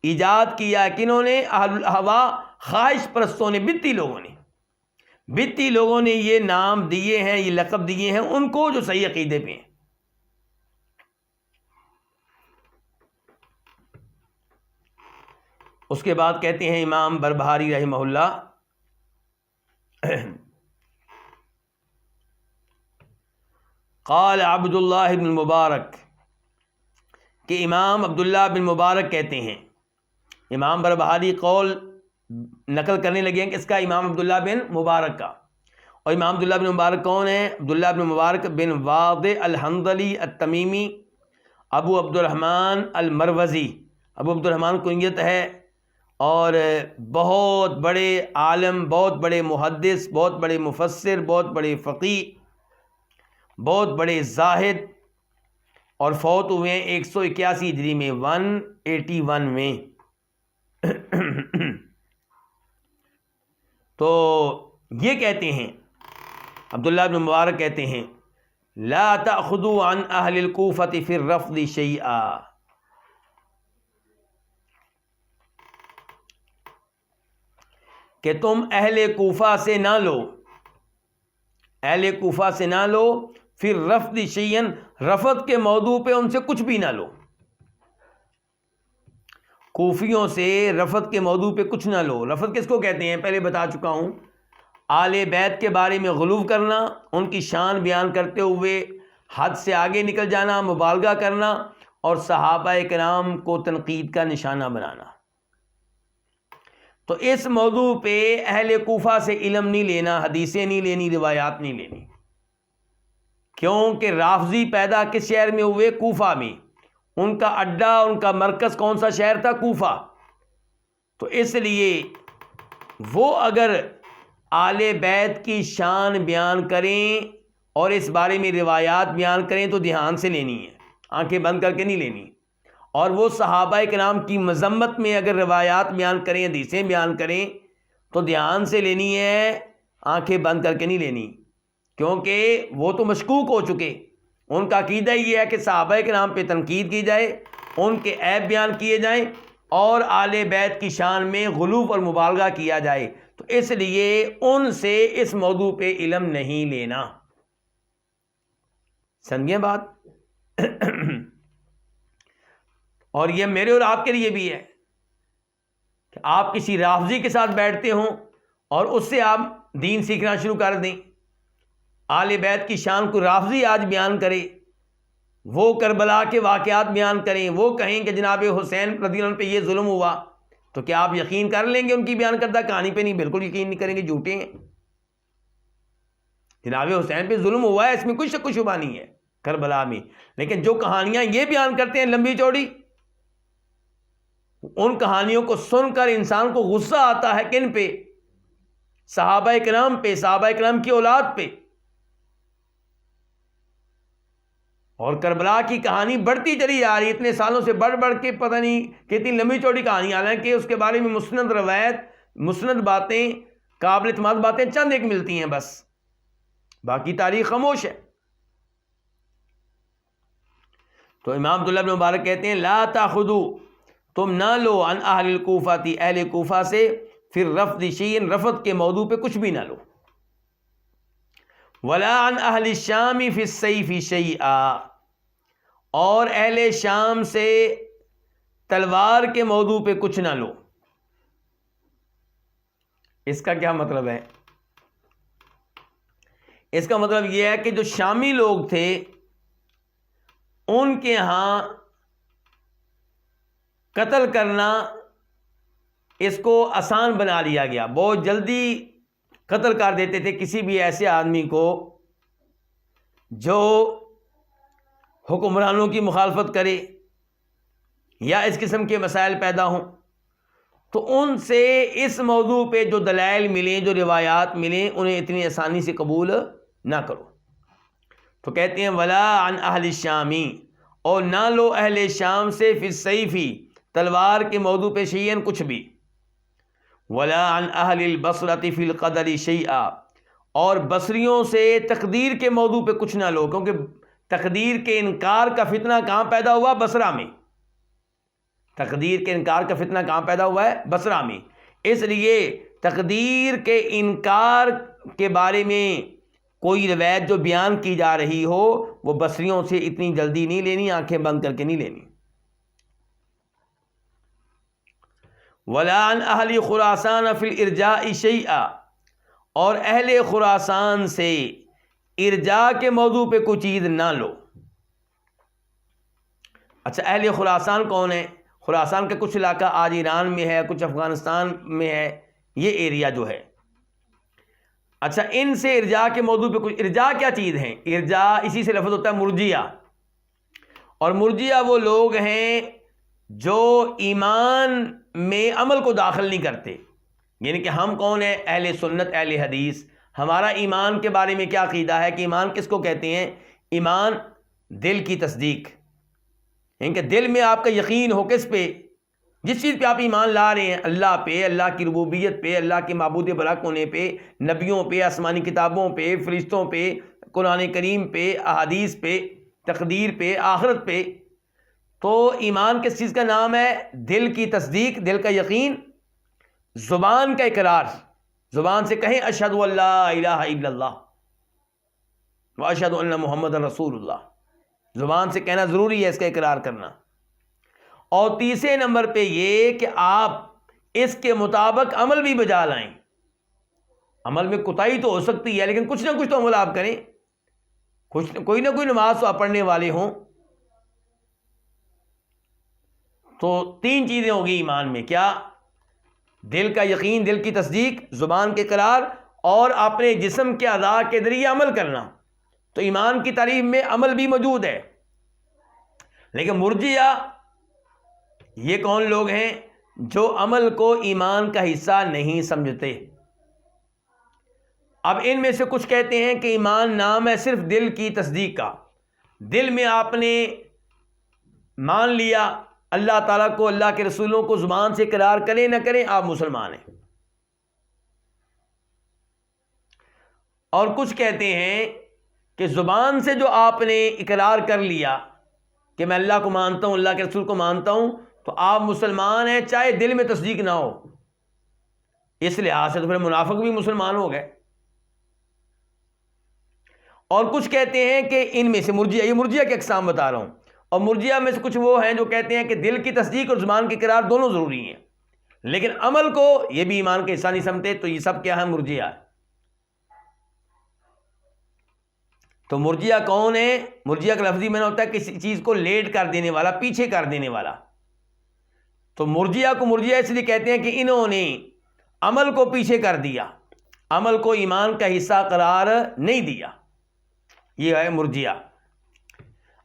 ایجاد کیا کنہوں نے؟ اہل الہوا، خواہش پرستوں نے، بدتی لوگوں نے. بدتی لوگوں نے یہ نام دیے ہیں، یہ لقب دیے ہیں ان کو جو صحیح عقیدے پہ ہیں. اس کے بعد کہتے ہیں امام بربہاری رحمہ اللہ، قال عبداللہ بن مبارک، کہ امام عبداللہ بن مبارک کہتے ہیں. امام بربہاری قول نقل کرنے لگے ہیں کہ اس کا امام عبداللہ بن مبارک کا. اور امام عبداللہ بن مبارک کون ہیں؟ عبداللہ بن مبارک بن واضح الحنظلی التمیمی ابو عبد الرحمن المروزی. ابو عبد الرحمن کنیت ہے، اور بہت بڑے عالم، بہت بڑے محدث، بہت بڑے مفسر، بہت بڑے فقیہ، بہت بڑے زاہد، اور فوت ہوئے ہیں 181 ہجری میں، 181 میں. تو یہ کہتے ہیں، عبداللہ بن مبارک کہتے ہیں، لا تأخذوا عن اہل الکوفۃ فی الرفض شیئا، کہ تم اہل کوفہ سے نہ لو، اہل کوفہ سے نہ لو، پھر رفض شیئن، رفض کے موضوع پہ ان سے کچھ بھی نہ لو. کوفیوں سے رفض کے موضوع پہ کچھ نہ لو. رفض کس کو کہتے ہیں؟ پہلے بتا چکا ہوں. آل بیت کے بارے میں غلو کرنا، ان کی شان بیان کرتے ہوئے حد سے آگے نکل جانا، مبالغہ کرنا، اور صحابہ کرام کو تنقید کا نشانہ بنانا۔ تو اس موضوع پہ اہل کوفہ سے علم نہیں لینا، حدیثیں نہیں لینی، روایات نہیں لینی، کیونکہ رافضی پیدا کس شہر میں ہوئے؟ کوفہ میں۔ ان کا اڈا، ان کا مرکز کون سا شہر تھا؟ کوفہ۔ تو اس لیے وہ اگر آل بیت کی شان بیان کریں اور اس بارے میں روایات بیان کریں تو دھیان سے لینی ہے، آنکھیں بند کر کے نہیں لینی۔ اور وہ صحابہ کرام کی مذمت میں اگر روایات بیان کریں، حدیثیں بیان کریں تو دھیان سے لینی ہے، آنکھیں بند کر کے نہیں لینی، کیونکہ وہ تو مشکوک ہو چکے۔ ان کا عقیدہ یہ ہے کہ صحابہ کرام پہ تنقید کی جائے، ان کے عیب بیان کیے جائیں اور آل بیت کی شان میں غلو اور مبالغہ کیا جائے، تو اس لیے ان سے اس موضوع پہ علم نہیں لینا۔ سمجھیں بات؟ اور یہ میرے اور آپ کے لیے بھی ہے کہ آپ کسی رافضی کے ساتھ بیٹھتے ہوں اور اس سے آپ دین سیکھنا شروع کر دیں، آل بیت کی شان کو رافضی آج بیان کرے، وہ کربلا کے واقعات بیان کریں، وہ کہیں کہ جناب حسین رضی اللہ عنہ پہ یہ ظلم ہوا، تو کیا آپ یقین کر لیں گے ان کی بیان کردہ کہانی پہ؟ نہیں، بالکل یقین نہیں کریں گے، جھوٹے ہیں۔ جناب حسین پہ ظلم ہوا ہے، اس میں کوئی شک و شبہ نہیں ہے کربلا میں، لیکن جو کہانیاں یہ بیان کرتے ہیں لمبی چوڑی، ان کہانیوں کو سن کر انسان کو غصہ آتا ہے۔ کن پہ؟ صحابہ کرام پہ، صحابہ کرام کی اولاد پہ۔ اور کربلا کی کہانی بڑھتی چلی جا رہی ہے، اتنے سالوں سے بڑھ بڑھ کے پتہ نہیں کتنی لمبی چوڑی کہانی، حالانکہ اس کے بارے میں مسند روایت، مسند باتیں، قابل اعتماد باتیں چند ایک ملتی ہیں بس، باقی تاریخ خاموش ہے۔ تو امام عبداللہ بن مبارک کہتے ہیں لا تاخذوا، تم نہ لو، عن اہل الکوفہ، اہل کوفہ سے، پھر رفض شیئن، رفض کے موضوع پہ کچھ بھی نہ لو، ولا عن اہل الشام فی السیف شیئا، اور اہل شام سے تلوار کے موضوع پہ کچھ نہ لو۔ اس کا کیا مطلب ہے؟ اس کا مطلب یہ ہے کہ جو شامی لوگ تھے ان کے ہاں قتل کرنا اس کو آسان بنا لیا گیا، بہت جلدی قتل کر دیتے تھے کسی بھی ایسے آدمی کو جو حکمرانوں کی مخالفت کرے یا اس قسم کے مسائل پیدا ہوں، تو ان سے اس موضوع پہ جو دلائل ملیں، جو روایات ملیں، انہیں اتنی آسانی سے قبول نہ کرو۔ تو کہتے ہیں ولا عن اہل الشامی، اور نہ لو اہل شام سے، فی السیفی، تلوار کے موضوع پہ، شیئن، کچھ بھی، ولا عن اہل البصرۃ فی القدر شیئا، اور بصریوں سے تقدیر کے موضوع پہ کچھ نہ لو، کیونکہ تقدیر کے انکار کا فتنہ کہاں پیدا ہوا؟ بصرہ میں۔ تقدیر کے انکار کا فتنہ کہاں پیدا ہوا ہے؟ بصرہ میں۔ اس لیے تقدیر کے انکار کے بارے میں کوئی روایت جو بیان کی جا رہی ہو وہ بصریوں سے اتنی جلدی نہیں لینی، آنکھیں بند کر کے نہیں لینی۔ ولا عن اہل خراسان فی الارجاء شیئا، اور اہل خراسان سے ارجاء کے موضوع پہ کوئی چیز نہ لو۔ اچھا، اہل خراسان کون ہے؟ خراسان کا کچھ علاقہ آج ایران میں ہے، کچھ افغانستان میں ہے، یہ ایریا جو ہے۔ اچھا، ان سے ارجاء کے موضوع پہ کچھ، ارجاء کیا چیز ہے؟ ارجاء اسی سے لفظ ہوتا ہے مرجیہ، اور مرجیہ وہ لوگ ہیں جو ایمان میں عمل کو داخل نہیں کرتے۔ یعنی کہ ہم کون ہیں؟ اہل سنت، اہل حدیث۔ ہمارا ایمان کے بارے میں کیا عقیدہ ہے کہ ایمان کس کو کہتے ہیں؟ ایمان دل کی تصدیق، یعنی کہ دل میں آپ کا یقین ہو کس پہ؟ جس چیز پہ آپ ایمان لا رہے ہیں، اللہ پہ، اللہ کی ربوبیت پہ، اللہ کے معبود برحق ہونے پہ، نبیوں پہ، آسمانی کتابوں پہ، فرشتوں پہ، قرآن کریم پہ، احادیث پہ، تقدیر پہ، آخرت پہ۔ تو ایمان کس چیز کا نام ہے؟ دل کی تصدیق، دل کا یقین، زبان کا اقرار، زبان سے کہیں اشہد ان لا الہ الا اللہ واشہد ان محمد رسول اللہ، زبان سے کہنا ضروری ہے، اس کا اقرار کرنا۔ اور تیسرے نمبر پہ یہ کہ آپ اس کے مطابق عمل بھی بجا لائیں، عمل میں کوتاہی تو ہو سکتی ہے لیکن کچھ نہ کچھ تو عمل آپ کریں، کوئی نہ کوئی نماز تو آپ پڑھنے والے ہوں۔ تو 3 چیزیں ہوگی ایمان میں، کیا؟ دل کا یقین، دل کی تصدیق، زبان کے اقرار، اور اپنے جسم کے اعضاء کے ذریعے عمل کرنا۔ تو ایمان کی تعریف میں عمل بھی موجود ہے۔ لیکن مرجئہ یہ کون لوگ ہیں؟ جو عمل کو ایمان کا حصہ نہیں سمجھتے۔ اب ان میں سے کچھ کہتے ہیں کہ ایمان نام ہے صرف دل کی تصدیق کا، دل میں آپ نے مان لیا اللہ تعالیٰ کو، اللہ کے رسولوں کو، زبان سے اقرار کریں نہ کریں آپ مسلمان ہیں۔ اور کچھ کہتے ہیں کہ زبان سے جو آپ نے اقرار کر لیا کہ میں اللہ کو مانتا ہوں، اللہ کے رسول کو مانتا ہوں، تو آپ مسلمان ہیں چاہے دل میں تصدیق نہ ہو۔ اس لحاظ سے تو پھر منافق بھی مسلمان ہو گئے۔ اور کچھ کہتے ہیں کہ ان میں سے مرجئہ، یہ مرجئہ کے اقسام بتا رہا ہوں، اور مرجئہ میں سے کچھ وہ ہیں جو کہتے ہیں کہ دل کی تصدیق اور زبان کی اقرار دونوں ضروری ہیں، لیکن عمل کو یہ بھی ایمان کا حصہ نہیں سمجھتے۔ تو یہ سب کیا ہے؟ مرجئہ۔ تو مرجئہ کون ہے؟ مرجئہ کا لفظی معنی ہوتا ہے کسی چیز کو لیٹ کر دینے والا، پیچھے کر دینے والا۔ تو مرجئہ کو مرجئہ اس لیے کہتے ہیں کہ انہوں نے عمل کو پیچھے کر دیا، عمل کو ایمان کا حصہ قرار نہیں دیا، یہ ہے مرجئہ۔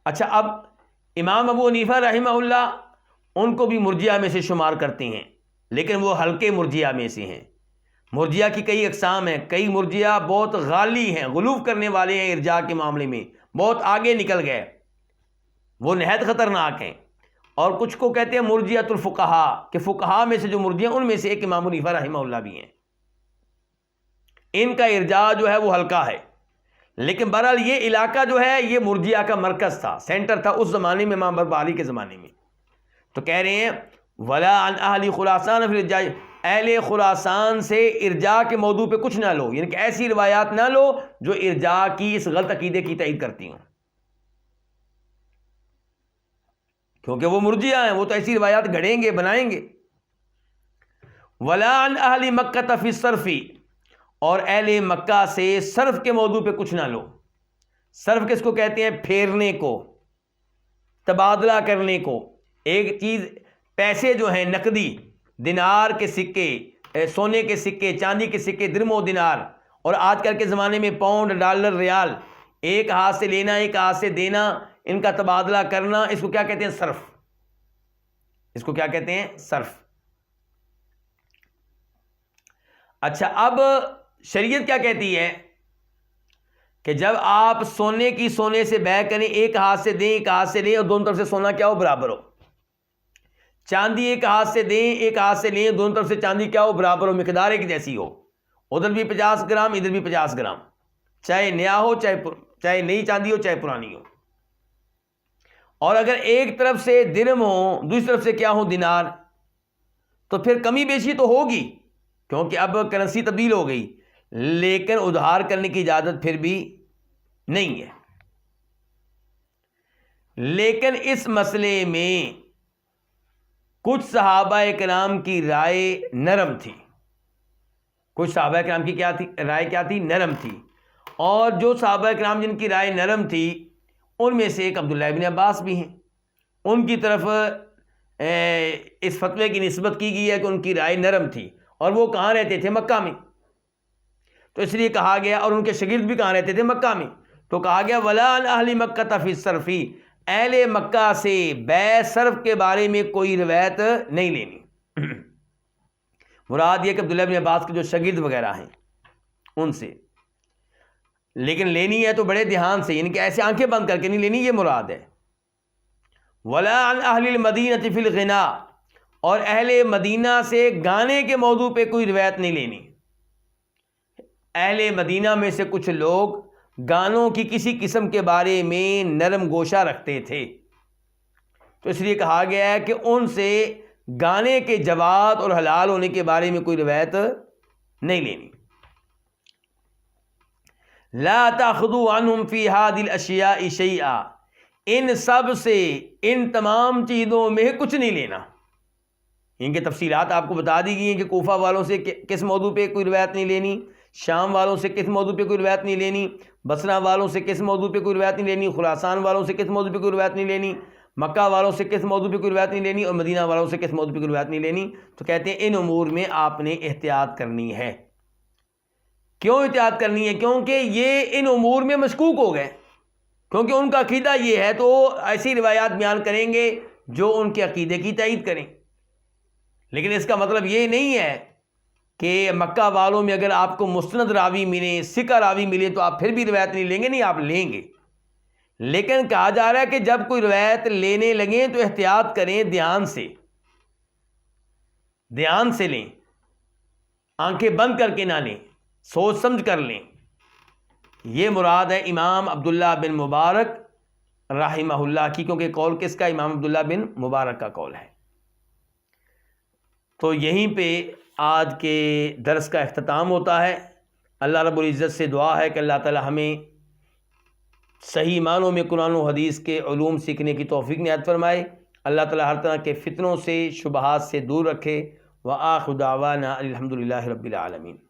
اچھا، اب امام ابو حنیفہ رحمہ اللہ ان کو بھی مرجئہ میں سے شمار کرتے ہیں، لیکن وہ ہلکے مرجئہ میں سے ہیں۔ مرجئہ کی کئی اقسام ہیں، کئی مرجئہ بہت غالی ہیں، غلو کرنے والے ہیں، ارجاء کے معاملے میں بہت آگے نکل گئے، وہ نہایت خطرناک ہیں۔ اور کچھ کو کہتے ہیں مرجئۃ الفقہا، کہ فقہا میں سے جو مرجئہ ان میں سے ایک امام حنیفہ رحمہ اللہ بھی ہیں۔ ان کا ارجاء جو ہے وہ ہلکا ہے، لیکن بہرحال یہ علاقہ جو ہے یہ مرجئہ کا مرکز تھا، سینٹر تھا اس زمانے میں، امام بربہاری کے زمانے میں۔ تو کہہ رہے ہیں ولا عن اہل خراسان فی الارجاء، اہل خراسان سے ارجاء کے موضوع پہ کچھ نہ لو، یعنی کہ ایسی روایات نہ لو جو ارجاء کی اس غلط عقیدے کی تائید کرتی ہوں، کیونکہ وہ مرجئہ ہیں، وہ تو ایسی روایات گھڑیں گے، بنائیں گے۔ ولا عن اہل مکہ فی الصرف، اور اہل مکہ سے صرف کے موضوع پہ کچھ نہ لو۔ صرف کس کو کہتے ہیں؟ پھیرنے کو، تبادلہ کرنے کو۔ ایک چیز، پیسے جو ہیں نقدی، دینار کے سکے، سونے کے سکے، چاندی کے سکے، درم و دینار، اور آج کل کے زمانے میں پاؤنڈ، ڈالر، ریال، ایک ہاتھ سے لینا ایک ہاتھ سے دینا، ان کا تبادلہ کرنا، اس کو کیا کہتے ہیں؟ صرف۔ اس کو کیا کہتے ہیں؟ صرف۔ اچھا، اب شریعت کیا کہتی ہے کہ جب آپ سونے کی سونے سے بیع کریں، ایک ہاتھ سے دیں ایک ہاتھ سے لیں، اور دونوں طرف سے سونا کیا ہو؟ برابر ہو۔ چاندی ایک ہاتھ سے دیں ایک ہاتھ سے لیں، دونوں طرف سے چاندی کیا ہو؟ برابر ہو، مقدار ایک جیسی ہو، ادھر بھی 50 گرام ادھر بھی 50 گرام، چاہے نیا ہو چاہے نئی چاندی ہو چاہے پرانی ہو۔ اور اگر ایک طرف سے درم ہو دوسری طرف سے کیا ہو؟ دینار، تو پھر کمی بیشی تو ہوگی کیونکہ اب کرنسی تبدیل ہو گئی، لیکن ادھار کرنے کی اجازت پھر بھی نہیں ہے۔ لیکن اس مسئلے میں کچھ صحابہ کرام کی رائے نرم تھی، کچھ صحابہ کرام کی کیا تھی؟ رائے کیا تھی؟ نرم تھی۔ اور جو صحابہ کرام جن کی رائے نرم تھی ان میں سے ایک عبداللہ ابن عباس بھی ہیں، ان کی طرف اس فتوے کی نسبت کی گئی ہے کہ ان کی رائے نرم تھی، اور وہ کہاں رہتے تھے؟ مکہ میں۔ تو اس لیے کہا گیا، اور ان کے شاگرد بھی کہاں رہتے تھے؟ مکہ میں، تو کہا گیا ولا عن اہل مکہ فی الصرف، اہل مکہ سے بیع صرف کے بارے میں کوئی روایت نہیں لینی۔ مراد یہ کہ عبداللہ بن عباس کے جو شاگرد وغیرہ ہیں ان سے، لیکن لینی ہے تو بڑے دھیان سے، یعنی کہ ایسے آنکھیں بند کر کے نہیں لینی، یہ مراد ہے۔ ولا عن اہل المدینہ فی الغنا، اور اہل مدینہ سے گانے کے موضوع پہ کوئی روایت نہیں لینی۔ اہل مدینہ میں سے کچھ لوگ گانوں کی کسی قسم کے بارے میں نرم گوشہ رکھتے تھے، تو اس لیے کہا گیا ہے کہ ان سے گانے کے جواز اور حلال ہونے کے بارے میں کوئی روایت نہیں لینی۔ لا تاخذوا عنہم فی هذه الاشیاء شیئا، ان سب سے، ان تمام چیزوں میں کچھ نہیں لینا۔ ان کی تفصیلات آپ کو بتا دی گئی ہیں کہ کوفہ والوں سے کس موضوع پہ کوئی روایت نہیں لینی، شام والوں سے کس موضوع پہ کوئی روایت نہیں لینی، بصرہ والوں سے کس موضوع پہ کوئی روایت نہیں لینی، خراسان والوں سے کس موضوع پہ کوئی روایت نہیں لینی، مکہ والوں سے کس موضوع پہ کوئی روایت نہیں لینی، اور مدینہ والوں سے کس موضوع پہ کوئی روایت نہیں لینی۔ تو کہتے ہیں ان امور میں آپ نے احتیاط کرنی ہے۔ کیوں احتیاط کرنی ہے؟ کیونکہ یہ ان امور میں مشکوک ہو گئے، کیونکہ ان کا عقیدہ یہ ہے تو ایسی روایات بیان کریں گے جو ان کے عقیدے کی تائید کریں۔ لیکن اس کا مطلب یہ نہیں ہے کہ مکہ والوں میں اگر آپ کو مستند راوی ملے، ثقہ راوی ملے تو آپ پھر بھی روایت نہیں لیں گے، نہیں، آپ لیں گے۔ لیکن کہا جا رہا ہے کہ جب کوئی روایت لینے لگیں تو احتیاط کریں، دھیان سے لیں، آنکھیں بند کر کے نہ لیں، سوچ سمجھ کر لیں۔ یہ مراد ہے امام عبداللہ بن مبارک رحمہ اللہ کی، کیونکہ قول کس کا؟ امام عبداللہ بن مبارک کا قول ہے۔ تو یہیں پہ آج کے درس کا اختتام ہوتا ہے۔ اللہ رب العزت سے دعا ہے کہ اللہ تعالی ہمیں صحیح معنوں میں قرآن و حدیث کے علوم سیکھنے کی توفیق عنایت فرمائے۔ اللہ تعالی ہر طرح کے فتنوں سے، شبہات سے دور رکھے۔ وآخر دعوانا الحمدللہ رب العالمین۔